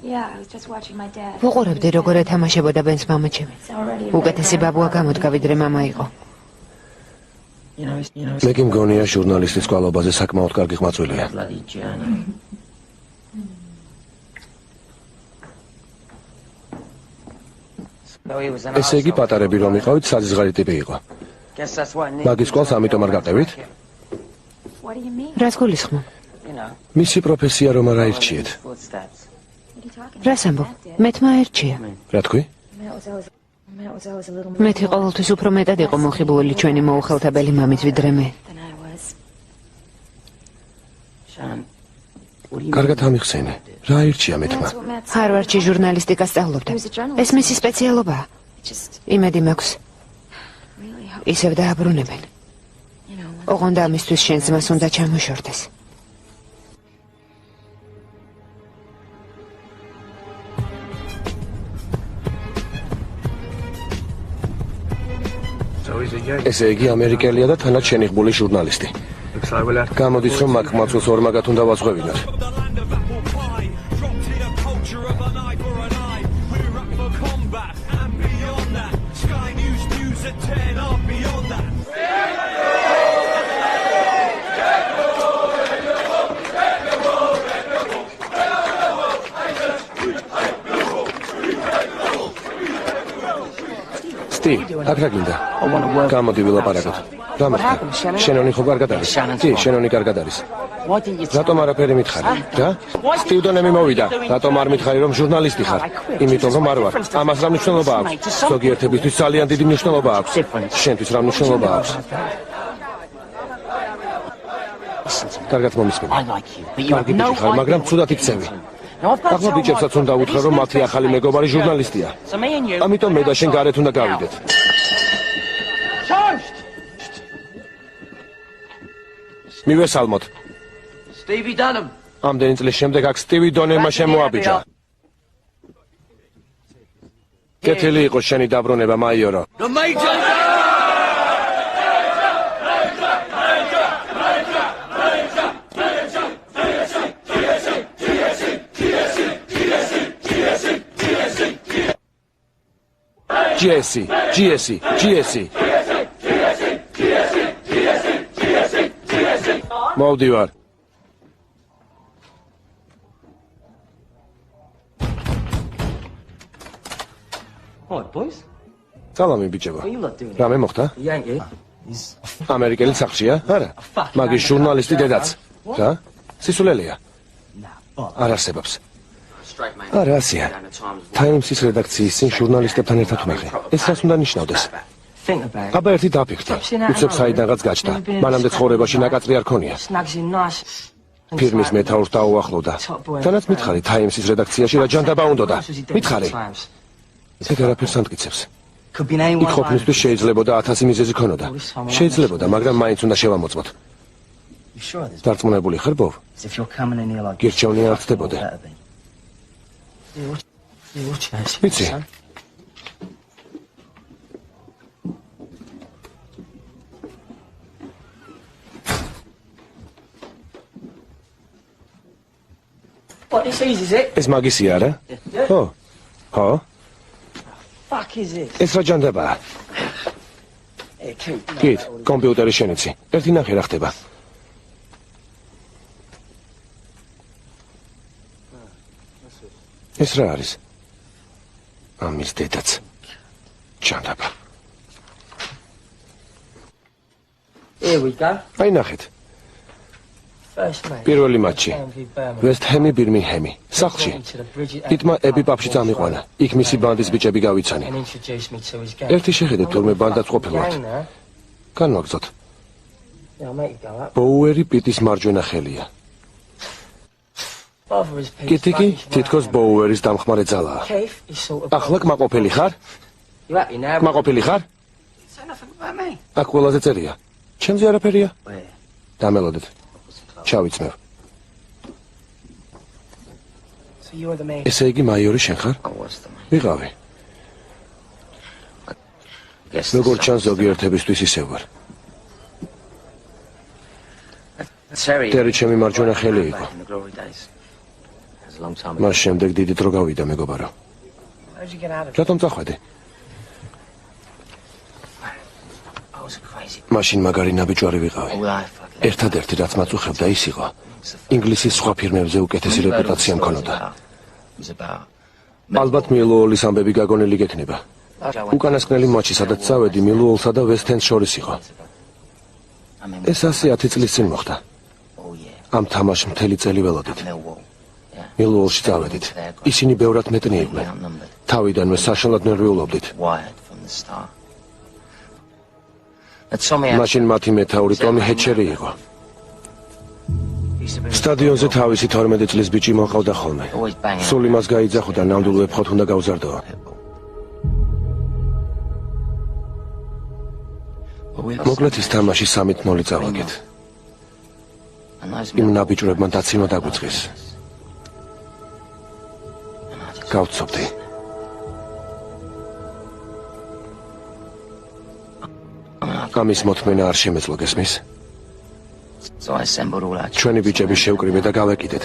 Speaker 7: Yeah, I was just watching my dad.
Speaker 2: ვუყურებდი როგორ ეთამაშებოდა ბენს მამა ჩემი.
Speaker 7: It's already
Speaker 2: უკეთესი ბაბუა გამოდგა ვიდრე მამა იყო.
Speaker 1: მე კი მგონია ჟურნალისტის კვალობაზე საკმაოდ კარგი ყმაწვილია.
Speaker 6: Bloody journey. So he was an
Speaker 1: ესე იგი პატარები რომ იყავით, საზღარი ტიპი იყო.
Speaker 6: Guess that's why Nick.
Speaker 1: მაგის კვალს ამიტომ არ გაყევით?
Speaker 7: What do you mean?
Speaker 2: რას გულისხმობ?
Speaker 6: You know.
Speaker 1: მისი პროფესია რომ არ აირჩიეთ.
Speaker 6: Footsteps.
Speaker 7: What are you talking
Speaker 2: რას ამბობ? მეთმა ერჩია.
Speaker 1: რა თქვი?
Speaker 7: Matt was always a little more
Speaker 2: მეთი ყოველთვის უფრო მეტად იყო მოხიბლული ჩვენი მოუხელთებელი მამით ვიდრე მე.
Speaker 7: than I was.
Speaker 6: Sean. What do you
Speaker 1: კარგად ამიხსენე. რა აირჩია მეთმა?
Speaker 7: That's what Matt said.
Speaker 2: ჰარვარდში ჟურნალისტიკას სწავლობდა. ეს მისი სპეციალობაა.
Speaker 7: Just
Speaker 2: იმედი მაქვს,
Speaker 7: really hope,
Speaker 2: ისევ დააბრუნებენ.
Speaker 7: you know.
Speaker 2: ოღონდ ამისთვის შენს მას უნდა ჩამოშორდეს.
Speaker 1: ესე იგი ამერიკელია და თანაც შენი ღბული ჟურნალისტი. გამოდის რომ მაგ მაწვეს ორმაგად უნდა ვაძღვევინოთ.
Speaker 8: The land of apple pie, dropped in a culture of an eye for an eye. We're up for combat and beyond that. Sky News at 10 are beyond that.
Speaker 1: სტივ, აქ რა გინდა?
Speaker 6: I want to work.
Speaker 1: გამოდი ვილაპარაკოთ. რა მოხდა? შენონი ხო კარგად არის? კი, შენონი კარგად არის.
Speaker 6: Why didn't you tell
Speaker 1: რატომ არაფერი მითხარი? რა? სტივდონემი მოვიდა. რატომ არ მითხარი რომ ჟურნალისტი ხარ? იმიტომ რომ არ ვარ. ამას რა მნიშვნელობა აქვს? ზოგიერთებისთვის ძალიან დიდი მნიშვნელობა აქვს. შენთვის რა მნიშვნელობა აქვს? კარგად მომისმენი.
Speaker 6: I like you, but you have
Speaker 1: კარგი
Speaker 6: no
Speaker 1: ბიჭი ხარ, მაგრამ ცუდად იქცევი.
Speaker 6: Now I've got
Speaker 1: ახლა ბიჭებსაც უნდა უთხრა რომ მათი ახალი მეგობარი ჟურნალისტია.
Speaker 6: So me and you.
Speaker 1: ამიტომ მე და შენ გარეთ უნდა გავიდეთ. მივესალმოთ.
Speaker 6: Stevie Dunham.
Speaker 1: ამდენი წლის შემდეგ აქ სტივი დონემმა შემოაბიჯა. კეთილი იყო შენი დაბრუნება, მაიორო.
Speaker 6: The Major! GSC. მოვდივარ.
Speaker 3: Hi, boys.
Speaker 1: სალამი ბიჭებო.
Speaker 3: What you lot doing?
Speaker 1: რამე მოხდა?
Speaker 3: Yankee.
Speaker 1: ამერიკელი სახშია? არა. მაგის ჟურნალისტი დედაც. რა? სისულელია. არ არსებობს. არა, ასია. Times-ის რედაქციის წინ ჟურნალისტებთან ერთად ვნახე. ეს რას უნდა ნიშნავდეს?
Speaker 3: Think about it.
Speaker 1: აბა ერთი დაფიქრდი. უცებ საიდანღაც გაჩნდა. მანამდე ცხოვრებაში ნაკაწრი არ ქონია.
Speaker 3: Snags in nice.
Speaker 1: ფირმის მეთაურს დაუახლოვდა. თანაც მითხარი Times-ის რედაქციაში რა ჯანდაბა უნდოდა. მითხარი. ეგ არაფერს ამტკიცებს.
Speaker 3: Could be anyone.
Speaker 1: იქ ყოფნისთვის შეიძლებოდა 1000 მიზეზი ქონოდა. შეიძლებოდა, მაგრამ მაინც უნდა შევამოწმოთ.
Speaker 3: You sure this?
Speaker 1: დარწმუნებული ხარ, ბოვ?
Speaker 3: If you're coming in here like
Speaker 1: გირჩევნი არ ხდებოდა.
Speaker 3: watch that.
Speaker 1: ვიცი.
Speaker 3: What this is it?
Speaker 1: ეს მაგისია არა? ხო.
Speaker 3: Fuck is it?
Speaker 1: ეს რა ჯანდაბაა?
Speaker 3: Hey, keep.
Speaker 1: კით, კომპიუტერი შენიცი. ერთი ნახე რა ხდება. ეს რა არის? ამის დედაც. ჯანდაბა.
Speaker 3: Here we go.
Speaker 1: აი ნახეთ.
Speaker 3: First match.
Speaker 1: პირველი მატჩი. West Ham-ი Birmingham-ი. სახლში. იტმა ები პაპში წამიყვანა. იქ მისი ბანდის ბიჭები გავიცანი.
Speaker 3: And introduced me to his gang.
Speaker 1: ერთი შეხედეთ თურმე ბანდაც ყოფილვართ.
Speaker 3: Gang now.
Speaker 1: განვაგზოთ.
Speaker 3: Yeah, I'll make you go up.
Speaker 1: ბოუერი პიტის მარჯვენა ხელია.
Speaker 3: Bother his piece.
Speaker 1: კიტიკი თითქოს ბოუერის დამხმარე ძალაა.
Speaker 3: Keith, he's sort of.
Speaker 1: ახლა კმაყოფილი ხარ?
Speaker 3: You happy now?
Speaker 1: კმაყოფილი ხარ?
Speaker 3: Say nothing about me.
Speaker 1: აქ ყველაზე წერია. ჩემზე არაფერია.
Speaker 3: Where?
Speaker 1: დამელოდეთ. ჩავიცმევ.
Speaker 3: So you're the man.
Speaker 1: ესე იგი მაიორი შენ ხარ?
Speaker 6: I was the man.
Speaker 1: ვიღავი.
Speaker 6: Guess
Speaker 1: როგორც ჩანს ზოგიერთებისთვის ისევ ვარ.
Speaker 6: Terry.
Speaker 1: ტერი ჩემი მარჯვენა ხელი იყო.
Speaker 6: Back in the glory days. It was a long time ago.
Speaker 1: მას შემდეგ დიდი დრო გავიდა მეგობარო.
Speaker 3: How'd you get out of it?
Speaker 1: რატომ წახვედი?
Speaker 6: I was a crazy.
Speaker 1: მაშინ მაგარი ნაბიჯვარი ვიყავი.
Speaker 6: All I fucking.
Speaker 1: ერთადერთი რაც მაწუხებდა ის იყო. ინგლისის სხვა ფირმებზე უკეთესი რეპუტაცია მქონოდა.
Speaker 6: It was about.
Speaker 1: ალბათ მილუოლის ამბები გაგონილი გექნება. უკანასკნელი მატჩი, სადაც წავედი, მილუოლსა და West Ham-ს შორის იყო.
Speaker 6: I mean,
Speaker 1: ეს 110 წლის წინ მოხდა.
Speaker 6: oh yeah.
Speaker 1: ამ თამაშს მთელი წელი ველოდით.
Speaker 6: Millwall. Yeah.
Speaker 1: მილუოლში წავედით. ისინი ბევრად მეტნი იყვნენ.
Speaker 6: Outnumbered.
Speaker 1: თავიდანვე საშინლად ნერვიულობდით.
Speaker 6: Wired from the start. But Tommy.
Speaker 1: მაშინ მათი მეთაური ტომი ჰეჩერი იყო. სტადიონზე თავისი 12 წლის ბიჭი მოყავდა ხოლმე.
Speaker 6: Always banging.
Speaker 1: სულ იმას გაიძახოდა, ნამდვილ ვეფხვად უნდა გავზარდოა. მოკლედ ის თამაში 3-0 წავაგეთ.
Speaker 6: And those
Speaker 1: იმ ნაბიჯვრებმა დაციმა დაგვიწყეს. გავცობდი. ამის მოთმენა არ შემეძლო გესმის?
Speaker 6: So I assembled all our.
Speaker 1: ჩვენი ბიჭები შევკრიბე და გავეკიდეთ.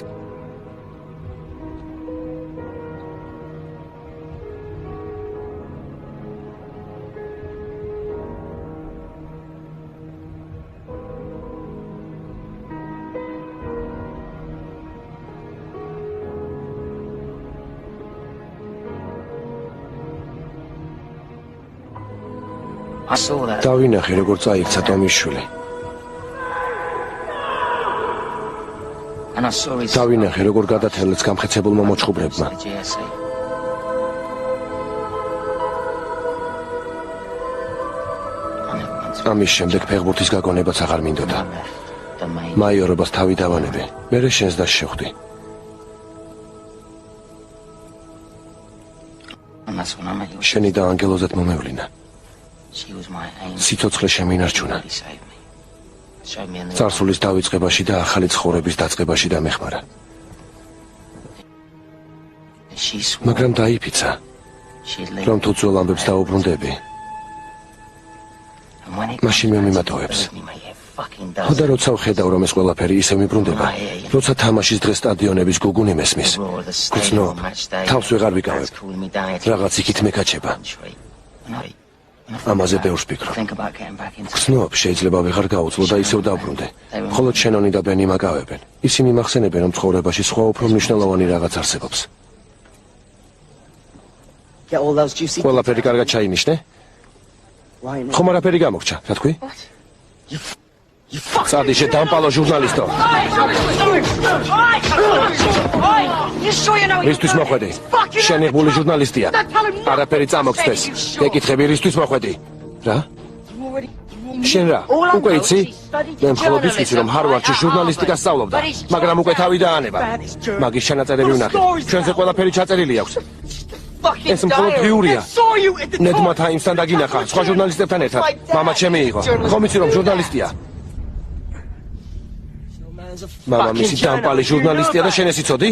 Speaker 6: I saw that.
Speaker 1: დავინახე როგორ წაიქცა ტომის შვილი.
Speaker 6: And I saw his.
Speaker 1: დავინახე როგორ გადათელեց გამხეცებულმა მოჩხუბრებმა.
Speaker 6: The GSA. I never went to.
Speaker 1: ამის შემდეგ ფეხბურთის გაგონებაც აღარ მინდოდა.
Speaker 6: I left the main.
Speaker 1: მაიორობას თავი დავანებე. მერე შენს და შევხვდი.
Speaker 6: And that's when I met you.
Speaker 1: შენი და ანგელოზეთ მომევლინა.
Speaker 6: She was my angel.
Speaker 1: სიცოცხლე შემინარჩუნა.
Speaker 6: He saved me. Showed me a new.
Speaker 1: წარსულის დავიწყებაში და ახალი ცხოვრების დაწყებაში დამეხმარა.
Speaker 6: She swore.
Speaker 1: მაგრამ დაიფიცა.
Speaker 6: she'd leave.
Speaker 1: რომ თუ ძველ ამბებს დაუბრუნდები,
Speaker 6: And when it
Speaker 1: მაშინ მე მიმატოვებს.
Speaker 6: me, mate, it fucking
Speaker 1: ხო
Speaker 6: does.
Speaker 1: და როცა ვხედავ რომ ეს ყველაფერი ისე მიბრუნდება, როცა თამაშის დღეს სტადიონების გუგუნი მესმის, გრძნობ, თავს ვეღარ ვიკავებ. რაღაც იქით მეკაჩება. ამაზე ბევრს ვფიქრობ.
Speaker 6: Think about getting back into
Speaker 1: გრძნობ, შეიძლება ვეღარ გაუძლო და ისევ დავბრუნდე. მხოლოდ შენონი და ბენი მაგავებენ. ისინი მახსენებენ, რომ ცხოვრებაში სხვა უფრო მნიშვნელოვანი რაღაც არსებობს.
Speaker 3: Get all those juicy.
Speaker 1: ყველაფერი კარგად ჩაინიშნე?
Speaker 3: Right now.
Speaker 1: ხომ არაფერი გამოგჩა, რა თქვი? სადიშე დამპალო ჟურნალისტო. რისთვის მოხვედი? შენი ღული ჟურნალისტია. არაფერი წამოგწდეს. გეკითხები რისთვის მოხვედი? რა? შენ რა? უკვე იცი? მე მხოლოდ ვიცი რომ ჰარვარდში ჟურნალისტიკას სწავლობდა, მაგრამ უკვე თავი დაანება. მაგის ჩანაწერები ვნახე. ჩვენზე ყველაფერი ჩაწერილი აქვს. ეს მხოლოდ ღიურია. ნედმა თაიმსთან დაგინახა, სხვა ჟურნალისტებთან ერთად. მამა ჩემი იყო. ხომ იცი რომ ჟურნალისტია? მამამისი დამპალი ჟურნალისტია და შენ ეს იცოდი?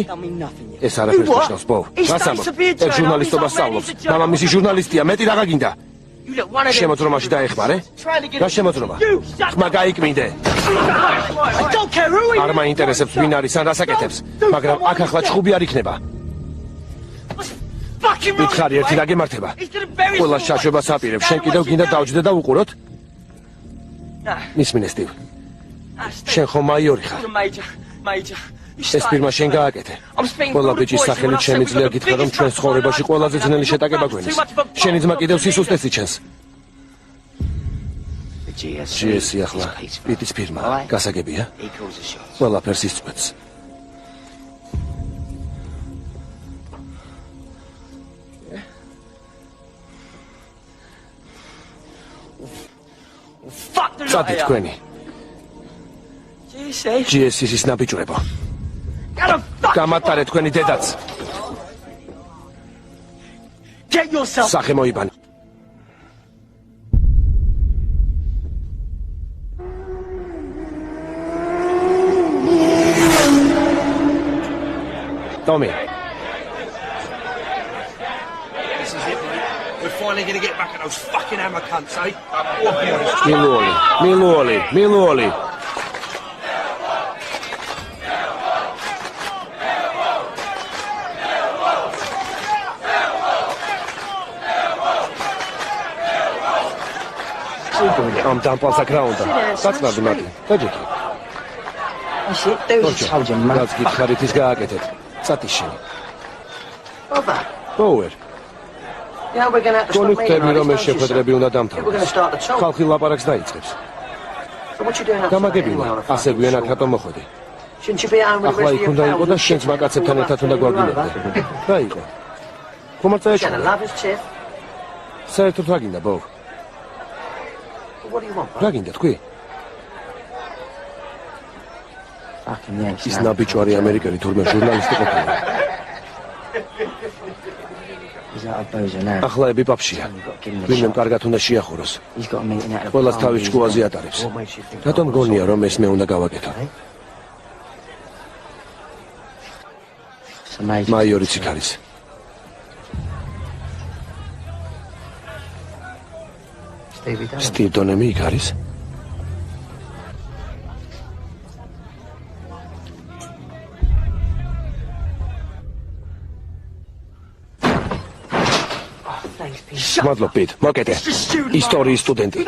Speaker 1: ეს არაფერს ნიშნავს, ბო. რას ამბობ? ეს ჟურნალისტობას სწავლობს. მამამისი ჟურნალისტია, მეტი რაღა გინდა? შემოძრომაში დაეხმარე? რა შემოძრომა? ხმა გაიკმინდე. არ მაინტერესებს ვინ არის ან რას აკეთებს, მაგრამ აქ ახლა ჩხუბი არ იქნება. ვითხარი ერთი რა გემართება? ყველა შაშებას აპირებ, შენ კიდევ გინდა დავჯდე და უყუროთ? მისმინე სტივ. შენ ხომ მაიორი ხარ? ეს ფირმა შენ გააკეთე. ყველა ბიჭის სახელით შემიძლია გითხრა რომ ჩვენ ცხოვრებაში ყველაზე ძნელი შეტაკება გვენის. შენი ძმა კიდევ სისუსტეს იჩენს. GSC ახლა პიტის ფირმა. გასაგებია?
Speaker 6: He calls the shots.
Speaker 1: ყველაფერს იწვეთს. წადი თქვენი. GSC-ის ნაბიჯვრებო. გამატარეთ თქვენი დედაც. სახე მოიბანე. Tommy.
Speaker 5: This is it, mate. We're finally going to get back at those fucking hammer cunts, eh?
Speaker 1: Miloli. ამ დამპალს აქ რა უნდა? საწნავდი მათი. დაჯექი.
Speaker 3: Shit, dude, I told you, man.
Speaker 1: რაც გითხარით ის გააკეთეთ. წათი შენი.
Speaker 3: Bother.
Speaker 1: Power.
Speaker 3: Yeah, we're going to have to
Speaker 1: გონი
Speaker 3: stop
Speaker 1: ხტები
Speaker 3: reading
Speaker 1: რომ
Speaker 3: all
Speaker 1: ეს
Speaker 3: this, don't you,
Speaker 1: შეხვედრები უნდა
Speaker 3: sir? We're going to
Speaker 1: დამთავრდეს.
Speaker 3: start the talk.
Speaker 1: ხალხი ლაპარაკს დაიწყებს.
Speaker 3: So what you doing outside
Speaker 1: გამაგებინა,
Speaker 3: anyway on a
Speaker 1: ასე
Speaker 3: Friday?
Speaker 1: გვიან აქ რატომ მოხვედი?
Speaker 3: Shouldn't you be out with the
Speaker 1: ახლა
Speaker 3: rest of
Speaker 1: იქ
Speaker 3: your
Speaker 1: უნდა იყო
Speaker 3: pals
Speaker 1: და
Speaker 3: and
Speaker 1: შენც
Speaker 3: shit?
Speaker 1: მაგაცებთან
Speaker 3: All
Speaker 1: ერთად
Speaker 3: that
Speaker 1: უნდა
Speaker 3: to your
Speaker 1: გვაგინებდე.
Speaker 3: brother?
Speaker 1: რა იყო? ხომ არ
Speaker 3: Shall I
Speaker 1: წაეჭვლა?
Speaker 3: love his chief?
Speaker 1: საერთოდ რა გინდა, ბო?
Speaker 3: What do you want, bro?
Speaker 1: რა გინდა თქვი?
Speaker 3: Fucking Yanks,
Speaker 1: ის
Speaker 3: man.
Speaker 1: ნაბიჯვარი ამერიკელი თურმე ჟურნალისტი ყოფილა.
Speaker 3: He's out of boozer now.
Speaker 1: ახლა ები პაპშია. ვინმემ კარგად უნდა შეახუროს.
Speaker 3: He's got a meeting out of
Speaker 1: ყველას თავის ჭკუაზე ატარებს.
Speaker 3: What makes you think?
Speaker 1: რატომ გონია რომ ეს მე უნდა გავაკეთო?
Speaker 3: It's amazing.
Speaker 1: მაიორი ციქარის.
Speaker 3: Stevie Dunham.
Speaker 1: სტივ დონემი იქ არის?
Speaker 3: Thanks, Pete.
Speaker 1: მადლობ პიტ, მოკეთე. ისტორიის სტუდენტი.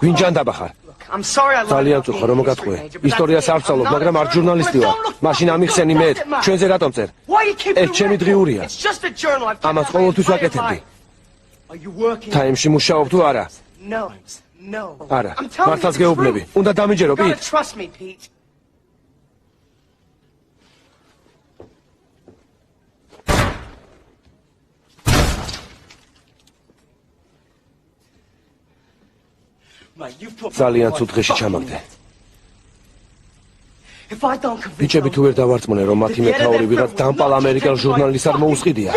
Speaker 1: ვინ ჯანდაბა ხარ?
Speaker 3: I'm sorry I lied.
Speaker 1: ძალიან წუხარ რომ მოგატყვე. ისტორიას არ ვსწავლობ, მაგრამ არ ჟურნალისტი ვარ. მაშინ ამიხსენი მე. ჩვენზე რატომ წერ? ეს ჩემი დღიურია.
Speaker 3: It's just a journal. I've
Speaker 1: ამას ყოველთვის ვაკეთებდი.
Speaker 3: Are you working?
Speaker 1: თაიმში მუშაობ თუ არა?
Speaker 3: No. No.
Speaker 1: არა.
Speaker 3: I'm telling
Speaker 1: მართლაც
Speaker 3: you the
Speaker 1: გეუბნები.
Speaker 3: truth.
Speaker 1: უნდა დამიჯერო,
Speaker 3: You gotta
Speaker 1: პიტ.
Speaker 3: trust me, Pete. Mate, you've put
Speaker 1: ძალიან ცუდ დღეში ჩამაგდე.
Speaker 3: If I don't convince
Speaker 1: ბიჭები თუ ვერ დავარწმუნე რომ მათი მეთაური ვიღაც დამპალ ამერიკელ ჟურნალისტს არ მოუსყიდია.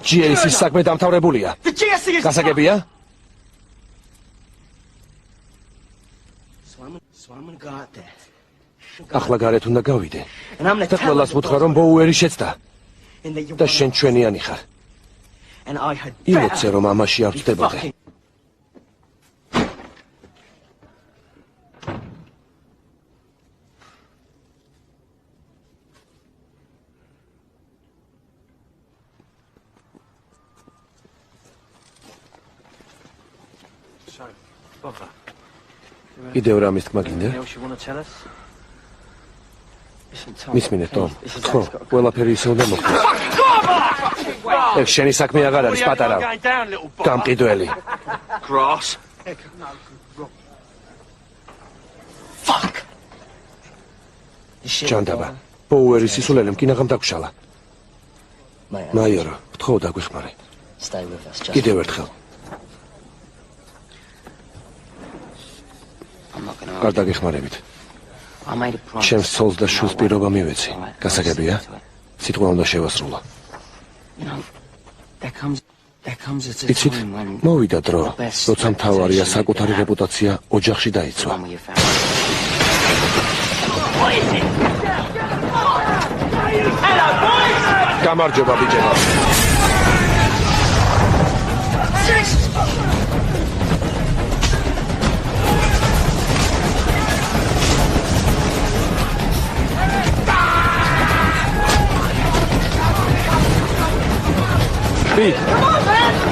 Speaker 1: GSC-ის საქმე დამთავრებულია.
Speaker 3: the GSC is
Speaker 1: გასაგებია?
Speaker 3: So I'm gonna go out there.
Speaker 1: ახლა გარეთ უნდა გავიდე.
Speaker 3: And I'm gonna
Speaker 1: და
Speaker 3: tell
Speaker 1: ყველას
Speaker 3: them
Speaker 1: ვუთხრა რომ ბოუერი შეცდა
Speaker 3: and that you
Speaker 1: და შენ ჩვენიანი ხარ.
Speaker 3: and I had
Speaker 1: იმოცე რომ ამაში არ ვწდებოდე.
Speaker 3: fucking
Speaker 1: კიდევ რამის თქმა გინდა?
Speaker 6: else you want to tell us? Listen, Tom.
Speaker 1: მისმინე ტომ.
Speaker 6: This is
Speaker 1: ხო,
Speaker 6: Dad's got a
Speaker 1: ყველაფერი ისე უნდა მოხდეს. ეს შენი საქმე აღარ არის პატარა. გამყიდველი.
Speaker 6: grass. Fuck.
Speaker 1: ჯანდაბა. პოუერის სისულელემ კინაღამ დაგუშალა.
Speaker 6: Mate,
Speaker 1: მაიორო, გთხოვ დაგვეხმარე.
Speaker 6: stay with us. Just
Speaker 1: კიდევ ერთხელ.
Speaker 6: I'm not going to.
Speaker 1: არ დაგეხმარებით.
Speaker 6: I made a promise.
Speaker 1: ჩემს ცოლს და შვილს პირობა მივეცი. გასაგებია? სიტყვა უნდა შევასრულო.
Speaker 6: You know, there comes a
Speaker 1: იცით,
Speaker 6: time when
Speaker 1: მოვიდა დრო, როცა მთავარია საკუთარი რეპუტაცია ოჯახში დაიცვა.
Speaker 6: when you found.
Speaker 1: გამარჯობა ბიჭებო.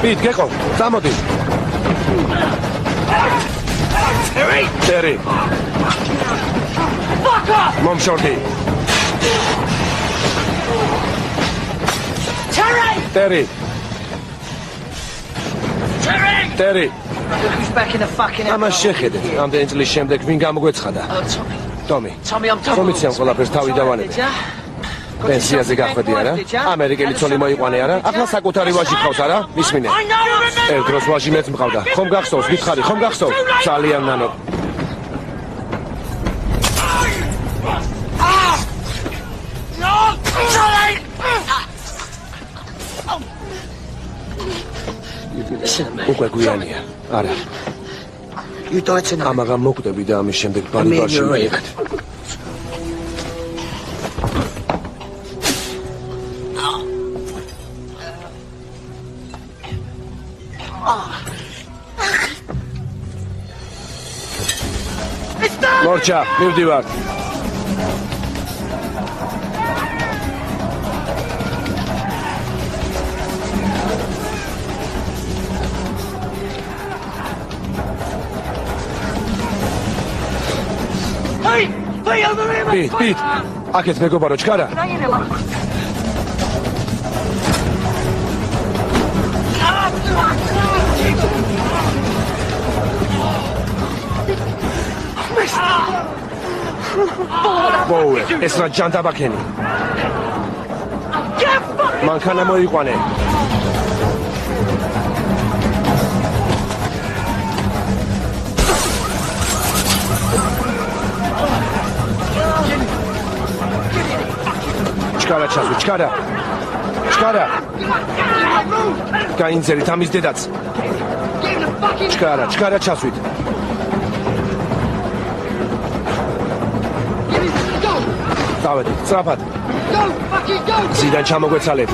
Speaker 1: პიტ, გეყო, წამოდი. ტერი. მომშორდი. ტერი. ტერი.
Speaker 6: Who's back in the fucking
Speaker 1: ამას შეხედეთ, ამდენი წლის შემდეგ ვინ გამოგვეცხადა? ტომი.
Speaker 6: Tommy, I'm Tommy.
Speaker 1: რომიციან ყველაფერს თავი დავანებე. პენსიაზე გახვედი არა? ამერიკელი ცოლი მოიყვანე არა? ახლა საკუთარი ვაჟი ყავს არა? მისმინე. ერთ დროს ვაჟი მეც მყავდა. ხომ გახსოვს? გითხარი, ხომ გახსოვს? ძალიან ნანო. უკვე გვიანია. არა.
Speaker 6: You died tonight.
Speaker 1: ამაღამ მოკვდები და ამის შემდეგ ბარიბარში ვიყიდ. მორჩა, მივდივარ. პიტ, აქეთ მეგობარო, ჩქარა. ბოუე, ეს რა ჯანდაბაქენი. მანქანა მოიყვანე. ჩქარა ჩასვი, ჩქარა. ჩქარა. გაინძერით ამის დედაც. ჩქარა ჩასვით. დავედი, სწრაფად. ზიდან ჩამოგვეცალეთ.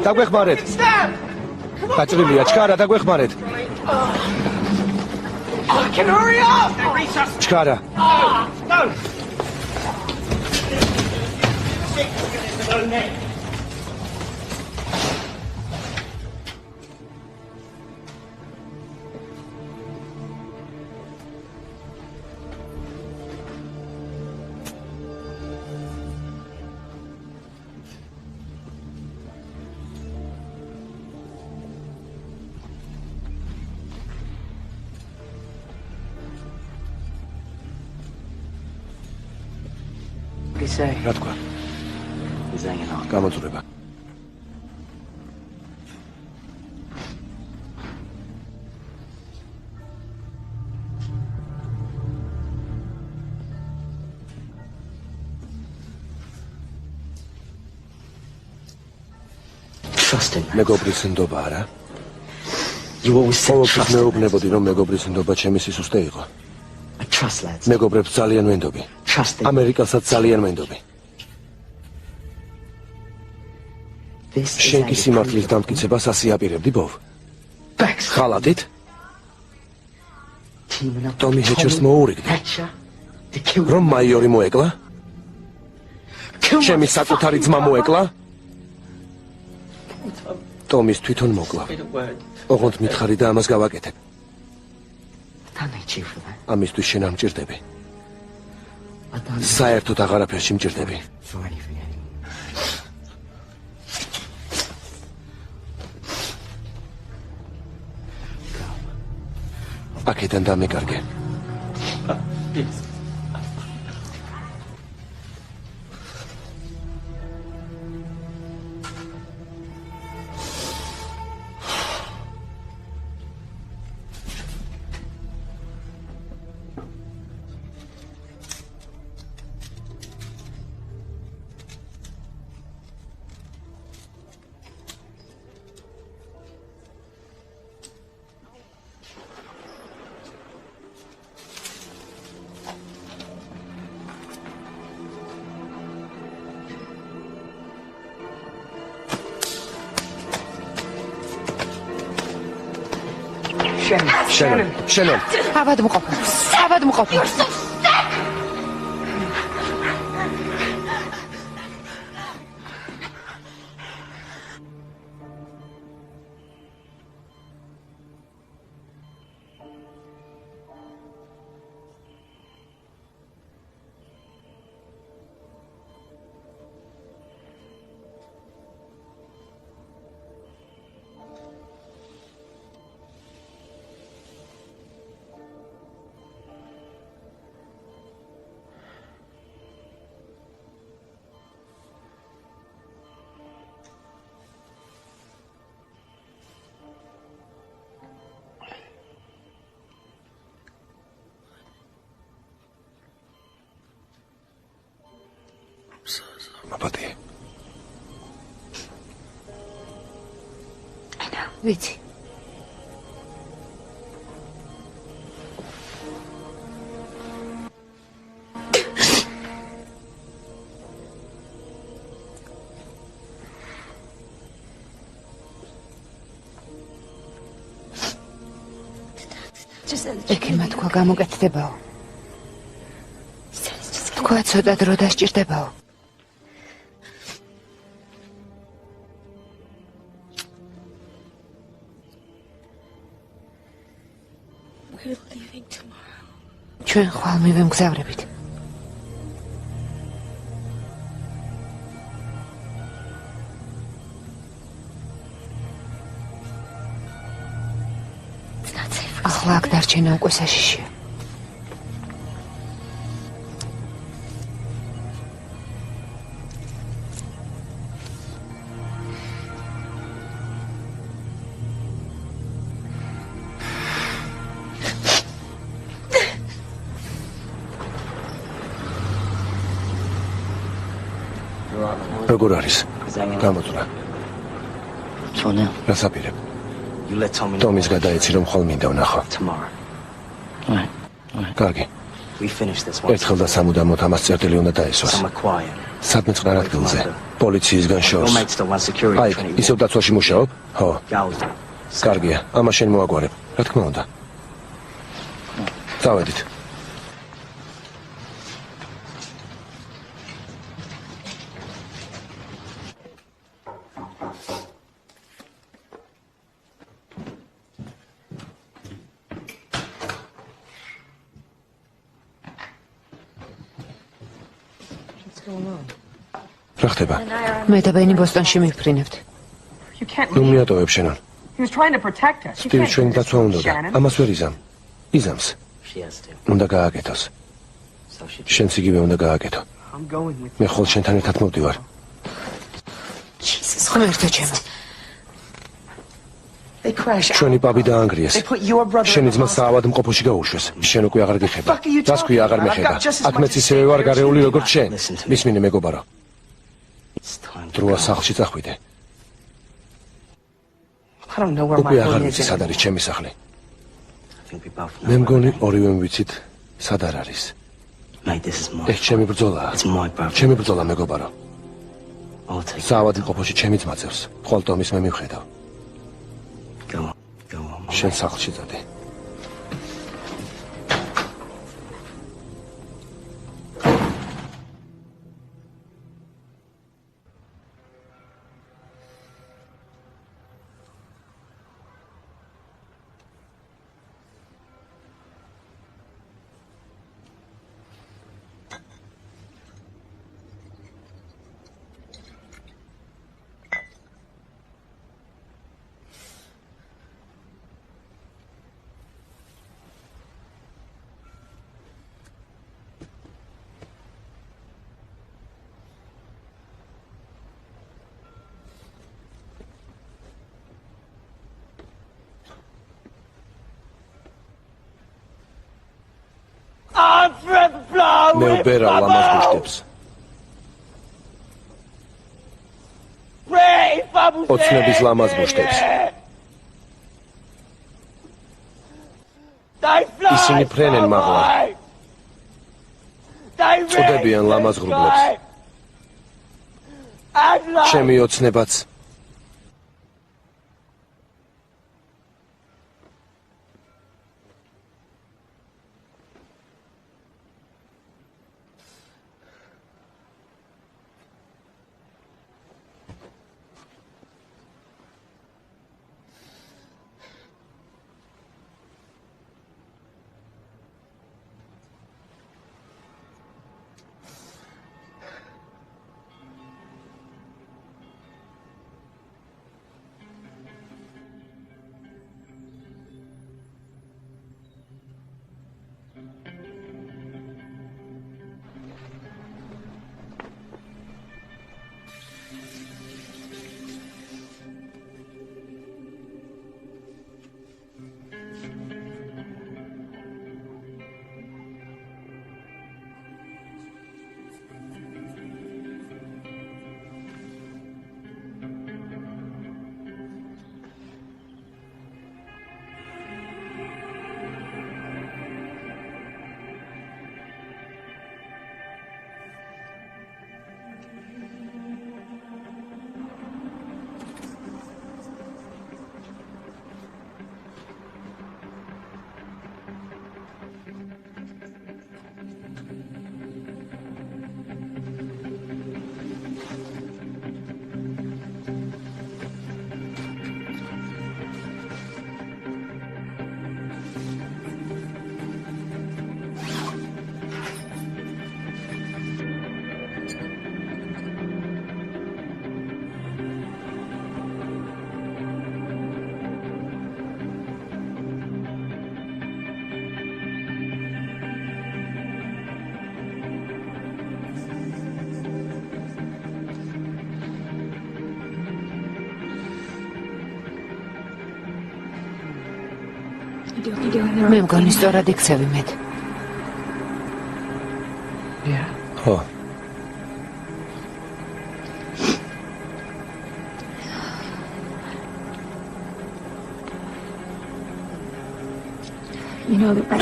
Speaker 1: დაგვეხმარეთ. გაჭრილია, ჩქარა, დაგვეხმარეთ.
Speaker 3: Fucking hurry up!
Speaker 1: ჩქარა.
Speaker 3: No!
Speaker 6: What do you say?
Speaker 1: რა თქვა?
Speaker 6: He's hanging on.
Speaker 1: გამოწურება.
Speaker 6: Trust him.
Speaker 1: მეგობრის ნდობა არა?
Speaker 6: You always said
Speaker 1: ყოველთვის
Speaker 6: trust him.
Speaker 1: მეუბნებოდი, რომ მეგობრის ნდობა ჩემი სისუსტე იყო.
Speaker 6: I trust lads.
Speaker 1: მეგობრებს ძალიან ვენდობი.
Speaker 6: Trust them.
Speaker 1: ამერიკასაც ძალიან ვენდობი.
Speaker 6: This is
Speaker 1: შენ
Speaker 6: how
Speaker 1: კი
Speaker 6: you
Speaker 1: სიმართლის
Speaker 6: prove your
Speaker 1: დამტკიცებას ასიაპირებდი, ბოვ?
Speaker 6: Backs.
Speaker 1: ხალათით?
Speaker 6: Teaming up.
Speaker 1: Tommy Hatcher's მოურიგდი.
Speaker 6: Hatcher. To kill
Speaker 1: რომ მაიორი მოეკლა?
Speaker 6: Kill my
Speaker 1: ჩემი საკუთარი ძმა მოეკლა? ტომის თვითონ მოკლა.
Speaker 6: fucking word.
Speaker 1: ოღონდ მითხარი და ამას გავაკეთებ.
Speaker 6: I don't need you for that.
Speaker 1: ამისთვის შენ არ მჭირდები.
Speaker 6: I don't need
Speaker 1: საერთოდ აღარაფერში მჭირდები.
Speaker 6: you for anything anymore.
Speaker 1: აქედან დამეკარგე. შენონ.
Speaker 2: ავადმყოფო.
Speaker 1: მაპატი.
Speaker 2: ვიცი. ექიმმა თქვა გამოკეთდებაო. თქვა ცოტა დრო დასჭირდებაო.
Speaker 7: We're leaving tomorrow.
Speaker 2: ჩვენ ხვალ მივემგზავრებით.
Speaker 7: It's not safe for us.
Speaker 2: ახლა აქ დარჩენა უკვე საშიშია.
Speaker 1: როგორ არის? გამოწვნა.
Speaker 6: So now,
Speaker 1: რასაპირებ?
Speaker 6: you let Tommy know
Speaker 1: ტომის გადაეცი რომ ხვალ მინდა ვნახო.
Speaker 6: tomorrow. All right.
Speaker 1: კარგი.
Speaker 6: We finish this one.
Speaker 1: ერთხელ და სამუდამოდ ამას წერტილი უნდა დაესვას.
Speaker 6: Some are quiet.
Speaker 1: სადმე წყნარ ადგილზე. poliციისგან
Speaker 6: Your
Speaker 1: შორს.
Speaker 6: mate's the one security
Speaker 1: აი,
Speaker 6: training.
Speaker 1: ისევ დაცვაში მუშაობ? ხო.
Speaker 6: Gals.
Speaker 1: კარგია. ამას შენ მოაგვარებ. რა თქმა უნდა. წავედით. რა ხდება?
Speaker 2: მე და ბენი ბოსტონში მიფრინებთ.
Speaker 4: You can't
Speaker 1: ნუ
Speaker 4: leave.
Speaker 1: მიატოვებ შენან.
Speaker 4: He was trying to protect us. You
Speaker 1: სტივი
Speaker 4: can't
Speaker 1: ჩვენი
Speaker 4: do this,
Speaker 1: დაცვა უნდა და
Speaker 4: Shannon.
Speaker 1: ამას ვერ იზამ. იზამს.
Speaker 6: She has to.
Speaker 1: უნდა გააკეთოს.
Speaker 6: So she.
Speaker 1: შენც იგივე უნდა გააკეთო.
Speaker 4: I'm going with
Speaker 1: მე ხოლ შენთან ერთად მოვდივარ.
Speaker 7: Jesus.
Speaker 2: ღმერთო ჩემო.
Speaker 4: They crashed.
Speaker 1: ჩვენი პაბი დაანგრიეს.
Speaker 4: They put your brother.
Speaker 1: შენი ძმა საავადმყოფოში გაუშვეს. შენ უკვე აღარ გიხება.
Speaker 4: Fuck are you
Speaker 1: რას ქვია აღარ
Speaker 4: talking about?
Speaker 1: მეხება?
Speaker 4: I've got just as
Speaker 1: აქ
Speaker 4: much
Speaker 1: მეც
Speaker 4: to
Speaker 1: ისევე
Speaker 4: say
Speaker 1: ვარ
Speaker 4: here as
Speaker 1: გარეული
Speaker 4: you.
Speaker 1: როგორც შენ.
Speaker 6: Listen to me.
Speaker 1: მისმინე მეგობარო.
Speaker 6: It's time to
Speaker 1: დროა
Speaker 6: go.
Speaker 1: სახლში წახვიდე.
Speaker 4: I don't know where
Speaker 1: უკვე
Speaker 4: my
Speaker 1: აღარ
Speaker 4: phone
Speaker 1: ვიცი
Speaker 4: is.
Speaker 1: სად არის ჩემი სახლი.
Speaker 6: I think we both know.
Speaker 1: მე მგონი ორივე ვიცით სად არ არის.
Speaker 6: Mate, this is my.
Speaker 1: ეს ჩემი ბრძოლაა.
Speaker 6: It's my brother.
Speaker 1: ჩემი ბრძოლა მეგობარო.
Speaker 6: I'll take it.
Speaker 1: საავადმყოფოში ჩემი ძმა წევს. ხოლტომის მე მივხედავ.
Speaker 6: Go on. Go on.
Speaker 1: შენ სახლში წადი.
Speaker 3: I'm Fred Flower
Speaker 1: მე
Speaker 3: with
Speaker 1: ვბერა ლამაზ
Speaker 3: Bubble.
Speaker 1: გუშტებს.
Speaker 3: Pray, Bubble.
Speaker 1: ოცნების ლამაზ გუშტებს. ისინი ფრენენ მაღლა. წოდებიან ლამაზ ღრუბლებს. ჩემი ოცნებაც
Speaker 2: მე მგონი სწორად იქცევი მეტ.
Speaker 4: Yeah.
Speaker 1: ხო.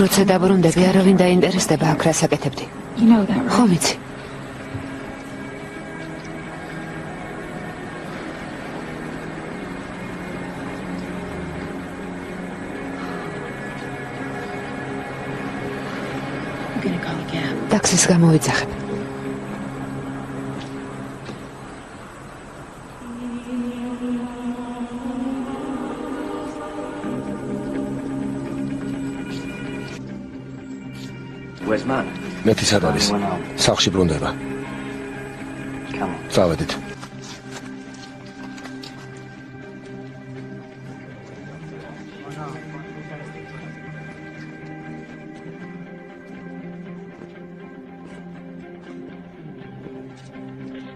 Speaker 2: როცა დაბრუნდები, არავინ დაინტერესდება აქ რას აკეთებდი. ხო ვიცი. ტაქსის გამოვიძახებ.
Speaker 6: Where's Matt?
Speaker 1: მეტი სად არის? სახლში ბრუნდება.
Speaker 6: Come on.
Speaker 1: წავედით.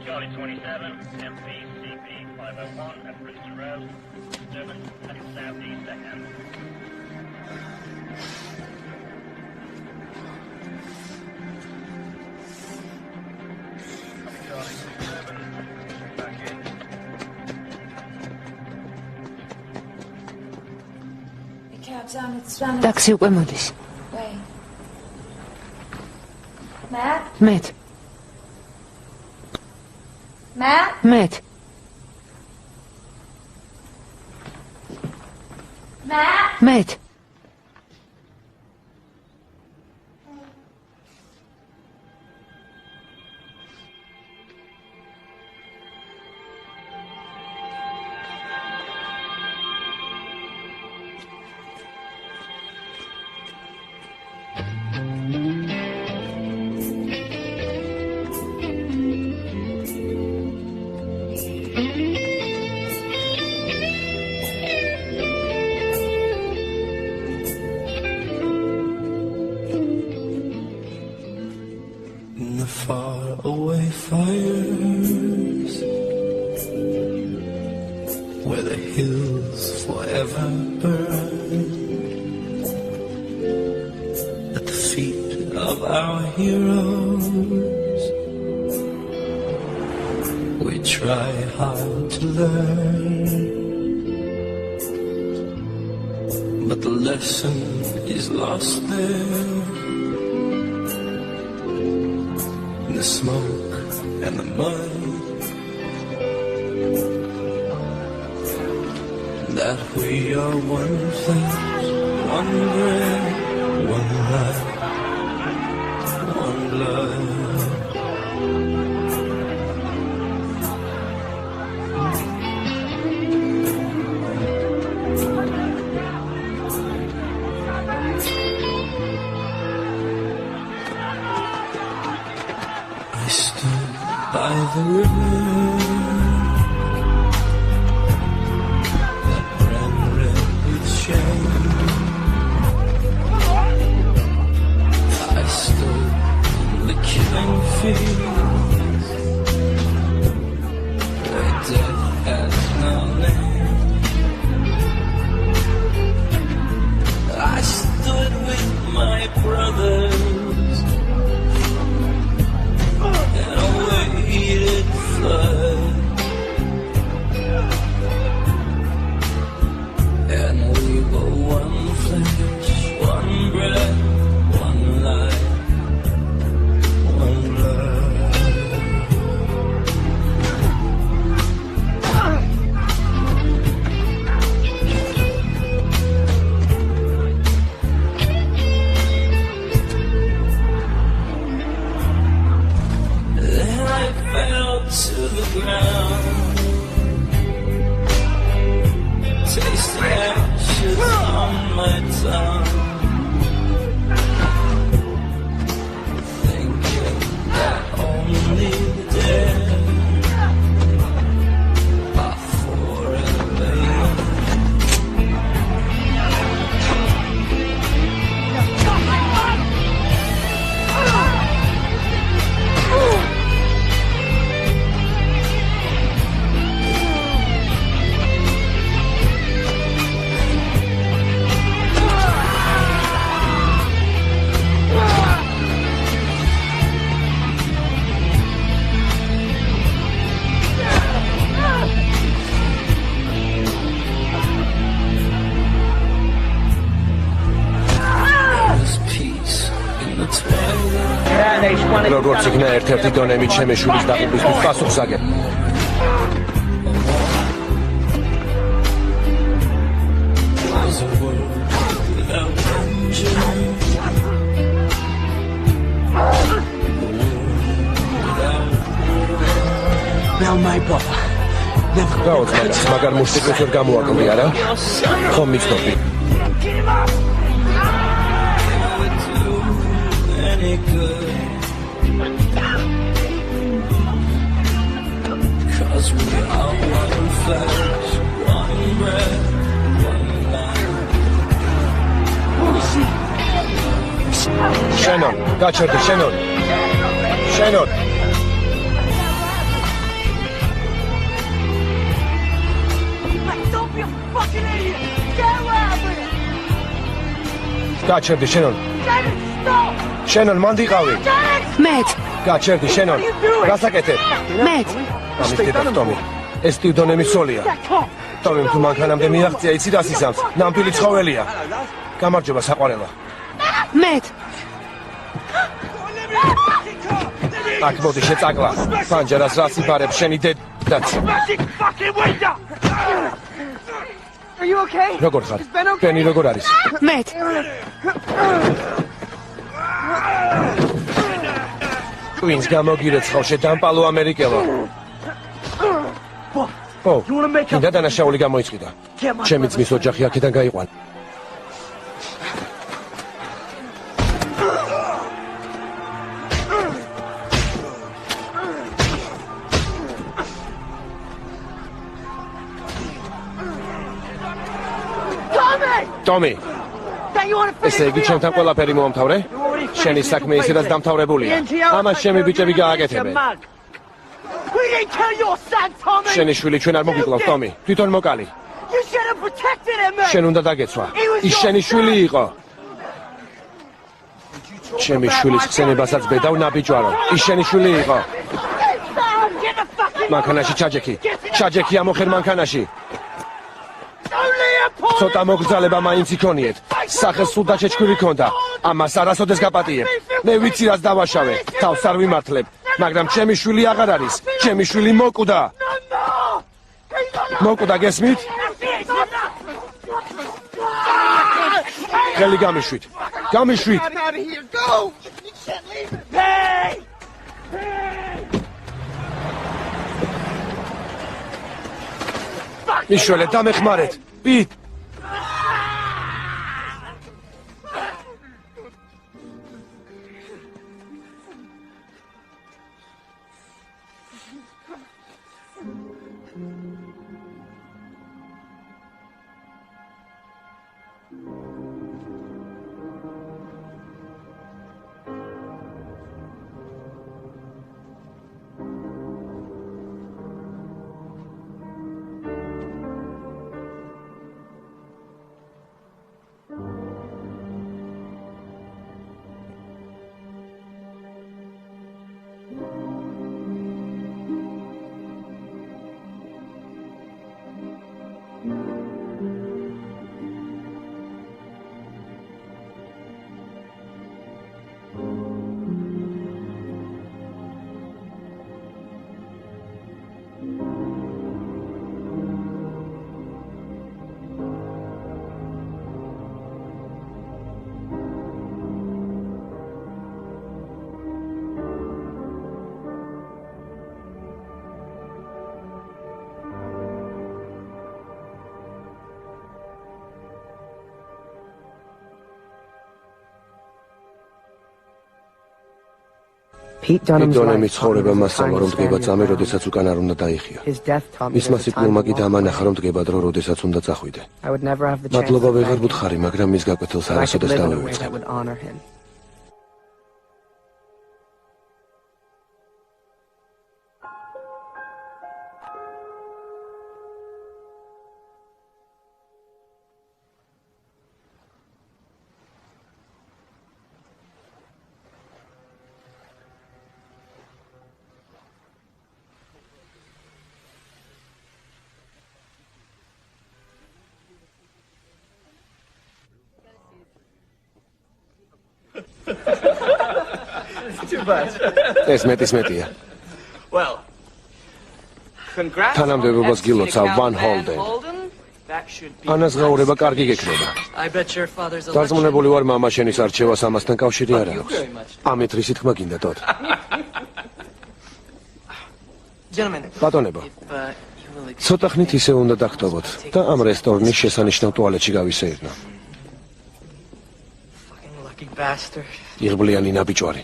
Speaker 9: Charlie 27, MPCP 501 at Bristol Road, Durban, heading southeast ahead. Charlie 27, back in.
Speaker 2: ტაქსი უკვე მოდის. Matt.
Speaker 8: In the far away fires where the hills forever burn, at the feet of our heroes we try hard to learn, but the lesson is lost there. The smoke and the mud that we are one flesh, one breath, one life, one blood. I stood by the river that ran red with shame. I stood in the killing fields where death has no name. I stood with my brothers flood, and we were one flesh, one breath, one life, one blood. Then I fell to the ground, tasting ashes on my tongue, thinking that only the dead are forever young.
Speaker 1: როგორც იქნა ერთ-ერთი დონემი ჩემი შურის დაყუპისთვის პასუხს აგებ. გაუძმადაც, მაგარ მუსიკას ვერ გამოაკლდი, არა? ხომ მიცნობი?
Speaker 8: Cause we are one flesh, one breath, one life.
Speaker 1: Shannon, გაჩერდი, Shannon. Shannon.
Speaker 3: Don't be a fucking idiot! Get away from it!
Speaker 1: გაჩერდი, Shannon.
Speaker 3: Stop!
Speaker 1: Shannon, მან დიყავი.
Speaker 2: Matt.
Speaker 1: გაჩერდი, Shannon. რასაკეთებ?
Speaker 2: Matt.
Speaker 1: ამის დედა ტომი. ეს ტიუდონემი სოლია.
Speaker 3: Come!
Speaker 1: ტომი თუ მანქანამდე მიაღწია, იცი რას იზამს? ნამდვილი ცხოველია. გამარჯობა საყვარელო.
Speaker 2: მეტ,
Speaker 1: აქ მოდი შეწაკლა. პანჯერას რას იბარებ შენი დედაც.
Speaker 4: Are you okay?
Speaker 1: როგორ ხარ?
Speaker 4: Is Ben okay?
Speaker 1: ბენი როგორ არის?
Speaker 2: მეტ,
Speaker 1: ვინც გამოგირეცხავ შედამპალო ამერიკელო. ო, კიდე დანაშაული გამოიწვიდა. ჩემი ძმის ოჯახი აქედან გაიყვან. ტომი, ესე იგი ჩემთან ყველაფერი მომთავრე? შენი საქმე ისე რაც დამთავრებულია. ამას ჩემი ბიჭები გააკეთებენ.
Speaker 3: We didn't kill your son, Tommy!
Speaker 1: შენი შვილი ჩვენ არ მოგიკლავ, ტომი. თვითონ მოკალი.
Speaker 3: You should have protected him, mate!
Speaker 1: შენ უნდა დაგეცვა. ის შენი შვილი იყო. ჩემი შვილის ხსენებასაც ბედავ ნაბიჯვარო. ის შენი შვილი იყო.
Speaker 3: Get the fucking...
Speaker 1: მანქანაში ჩაჯექი. ჩაჯექი ამოხერ მანქანაში.
Speaker 3: Only a poor...
Speaker 1: ცოტა მოგზალება მაინც იქონიეთ. სახეს სულ დაჩეჩქვილი ქონდა. ამას არასოდეს გაპატიებ. მე ვიცი რაც დავაშავე. თავს არ ვიმართლებ. მაგრამ ჩემი შვილი აღარ არის. ჩემი შვილი მოკუდა. მოკუდა გესმით? ხელი გამიშვით. გამიშვით.
Speaker 3: I'm out of here, go! You can't leave it! Hey!
Speaker 1: მიშველე დამეხმარეთ. პიტ.
Speaker 6: Pete Dunham's
Speaker 1: დონემის
Speaker 6: life
Speaker 1: ცხოვრება
Speaker 6: was a
Speaker 1: მასალა რომ
Speaker 6: time
Speaker 1: დგება
Speaker 6: standing
Speaker 1: წამე,
Speaker 6: alone.
Speaker 1: როდესაც უკან არ უნდა დაიხია.
Speaker 6: His death taught me
Speaker 1: მისმა
Speaker 6: there's a time
Speaker 1: სიკვდილმა კი
Speaker 6: to walk
Speaker 1: დამანახა რომ დგება დრო, როდესაც უნდა წახვიდე.
Speaker 6: I would never have the chance
Speaker 1: მადლობა
Speaker 6: to
Speaker 1: ვეღარ
Speaker 6: thank him,
Speaker 1: ვუთხარი, მაგრამ მის გაკვეთილს
Speaker 6: but I could
Speaker 1: არასოდეს
Speaker 6: live in a way
Speaker 1: დავივიწყებ.
Speaker 6: that would honor him.
Speaker 1: ეს მეტია.
Speaker 10: Well, congrats.
Speaker 1: თანამდებობას გილოცავ Van Holden.
Speaker 10: That should be.
Speaker 1: ანას გაურება კარგი გექნება.
Speaker 10: I bet your father's
Speaker 1: დარწმუნებული ვარ მამა შენის არჩევას ამასთან კავშირი არ აქვს. ამით რისი თქმა გინდა თოთ.
Speaker 10: Gentlemen,
Speaker 1: ბატონებო,
Speaker 10: if you will excuse
Speaker 1: ცოტა ხნით ისე უნდა დაგტოვოთ და ამ რესტორნის შესანიშნავ ტუალეტში გავისეირნო.
Speaker 10: fucking lucky bastard.
Speaker 1: იღბლიანი ნაბიჯვარი.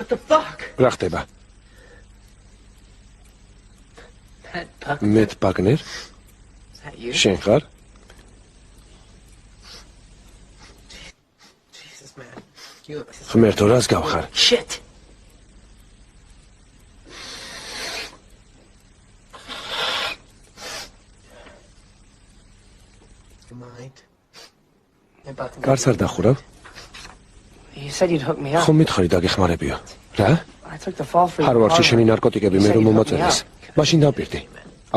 Speaker 10: What the fuck?
Speaker 1: რა ხდება? Met Wagner?
Speaker 10: Is that you?
Speaker 1: შენ ხარ?
Speaker 10: Jesus, man. You look
Speaker 1: ღმერთო, რას გავხარ?
Speaker 10: shit. You mind? I'm about to go.
Speaker 1: კარს არ დახურავ?
Speaker 10: You said you'd hook me up.
Speaker 1: ხომ მითხარი დაგეხმარებიო? რა?
Speaker 10: I took the fall for you.
Speaker 1: ჰარვარდში შენი ნარკოტიკები მე რომ მომოწერეს. მაშინ დაპირდი.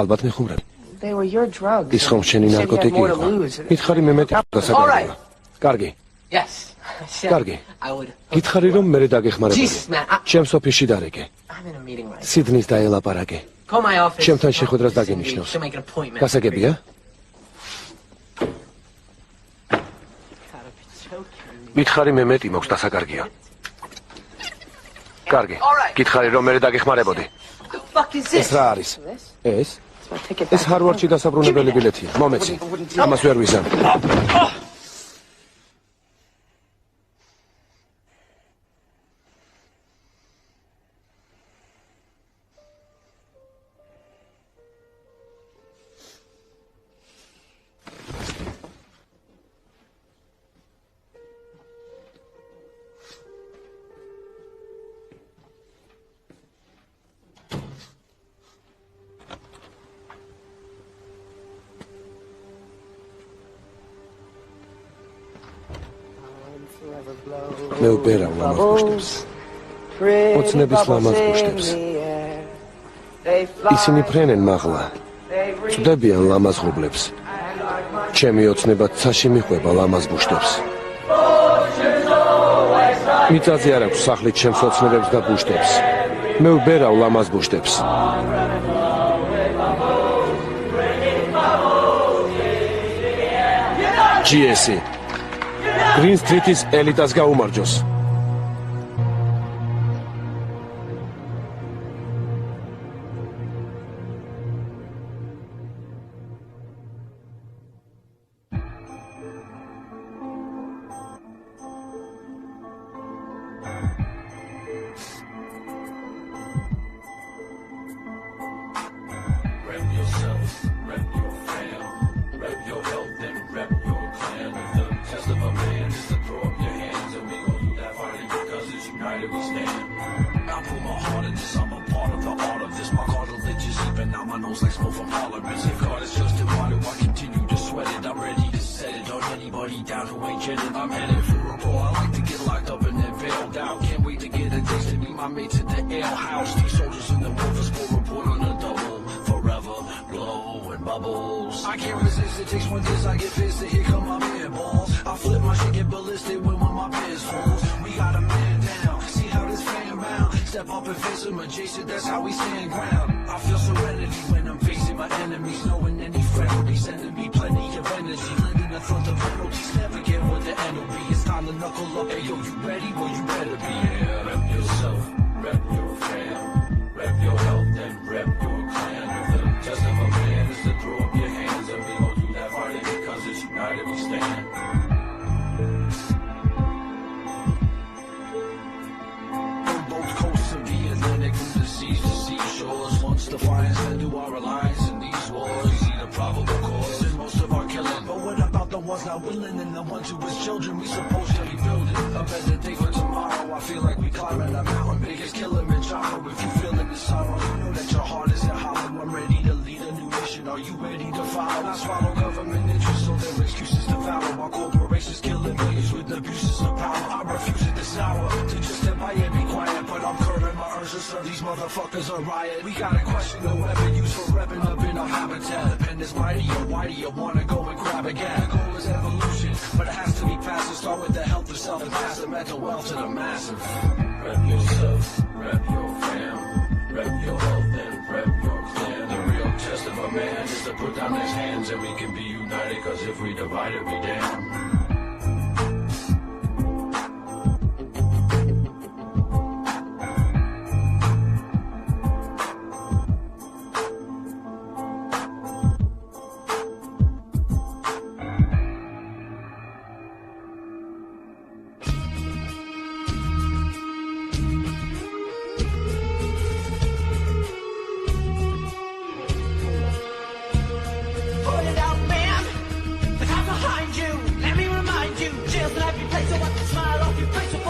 Speaker 1: ალბათ მეხუმრები.
Speaker 10: They were your drugs.
Speaker 1: ის ხომ შენი
Speaker 10: You said you had
Speaker 1: ნარკოტიკი
Speaker 10: more to
Speaker 1: იყო?
Speaker 10: lose.
Speaker 1: მითხარი მე მეტი დასაკარგია. კარგი.
Speaker 10: Yes.
Speaker 1: კარგი.
Speaker 10: I would.
Speaker 1: გითხარი რომ მე დაგეხმარებოდი.
Speaker 10: Jesus, man.
Speaker 1: ჩემს ოფისში დარეკე.
Speaker 10: I'm in a meeting right now.
Speaker 1: სიდნის დაელაპარაკე.
Speaker 10: Call my office.
Speaker 1: ჩემთან შეხვედრას დაგენიშნოს.
Speaker 10: To make an appointment.
Speaker 1: გასაგებია? მითხარი მე მეტი მოქვს დასაკარგია. კარგი. გითხარი რომ მე დაგეხმარებოდი.
Speaker 10: Fuck is
Speaker 1: ეს რა არის? ეს? ეს ჰარვარდში დასაბრუნებელი ბილეთია. მომეცი. ამას ვერ ვიზამ. მე ვბერავ ლამაზ ბუშტებს. ოცნების ლამაზ ბუშტებს. ისინი ფრენენ მაღლა. წვდებიან ლამაზ ღრუბლებს. ჩემი ოცნება ცაში მიხვება ლამაზ ბუშტებს. მიწაზე არ აქვს სახლით ჩემს ოცნებებს და ბუშტებს. მე ვბერავ ლამაზ ბუშტებს. GSE Green Street-ის ელიტას გაუმარჯოს.
Speaker 8: So I can smile off your face.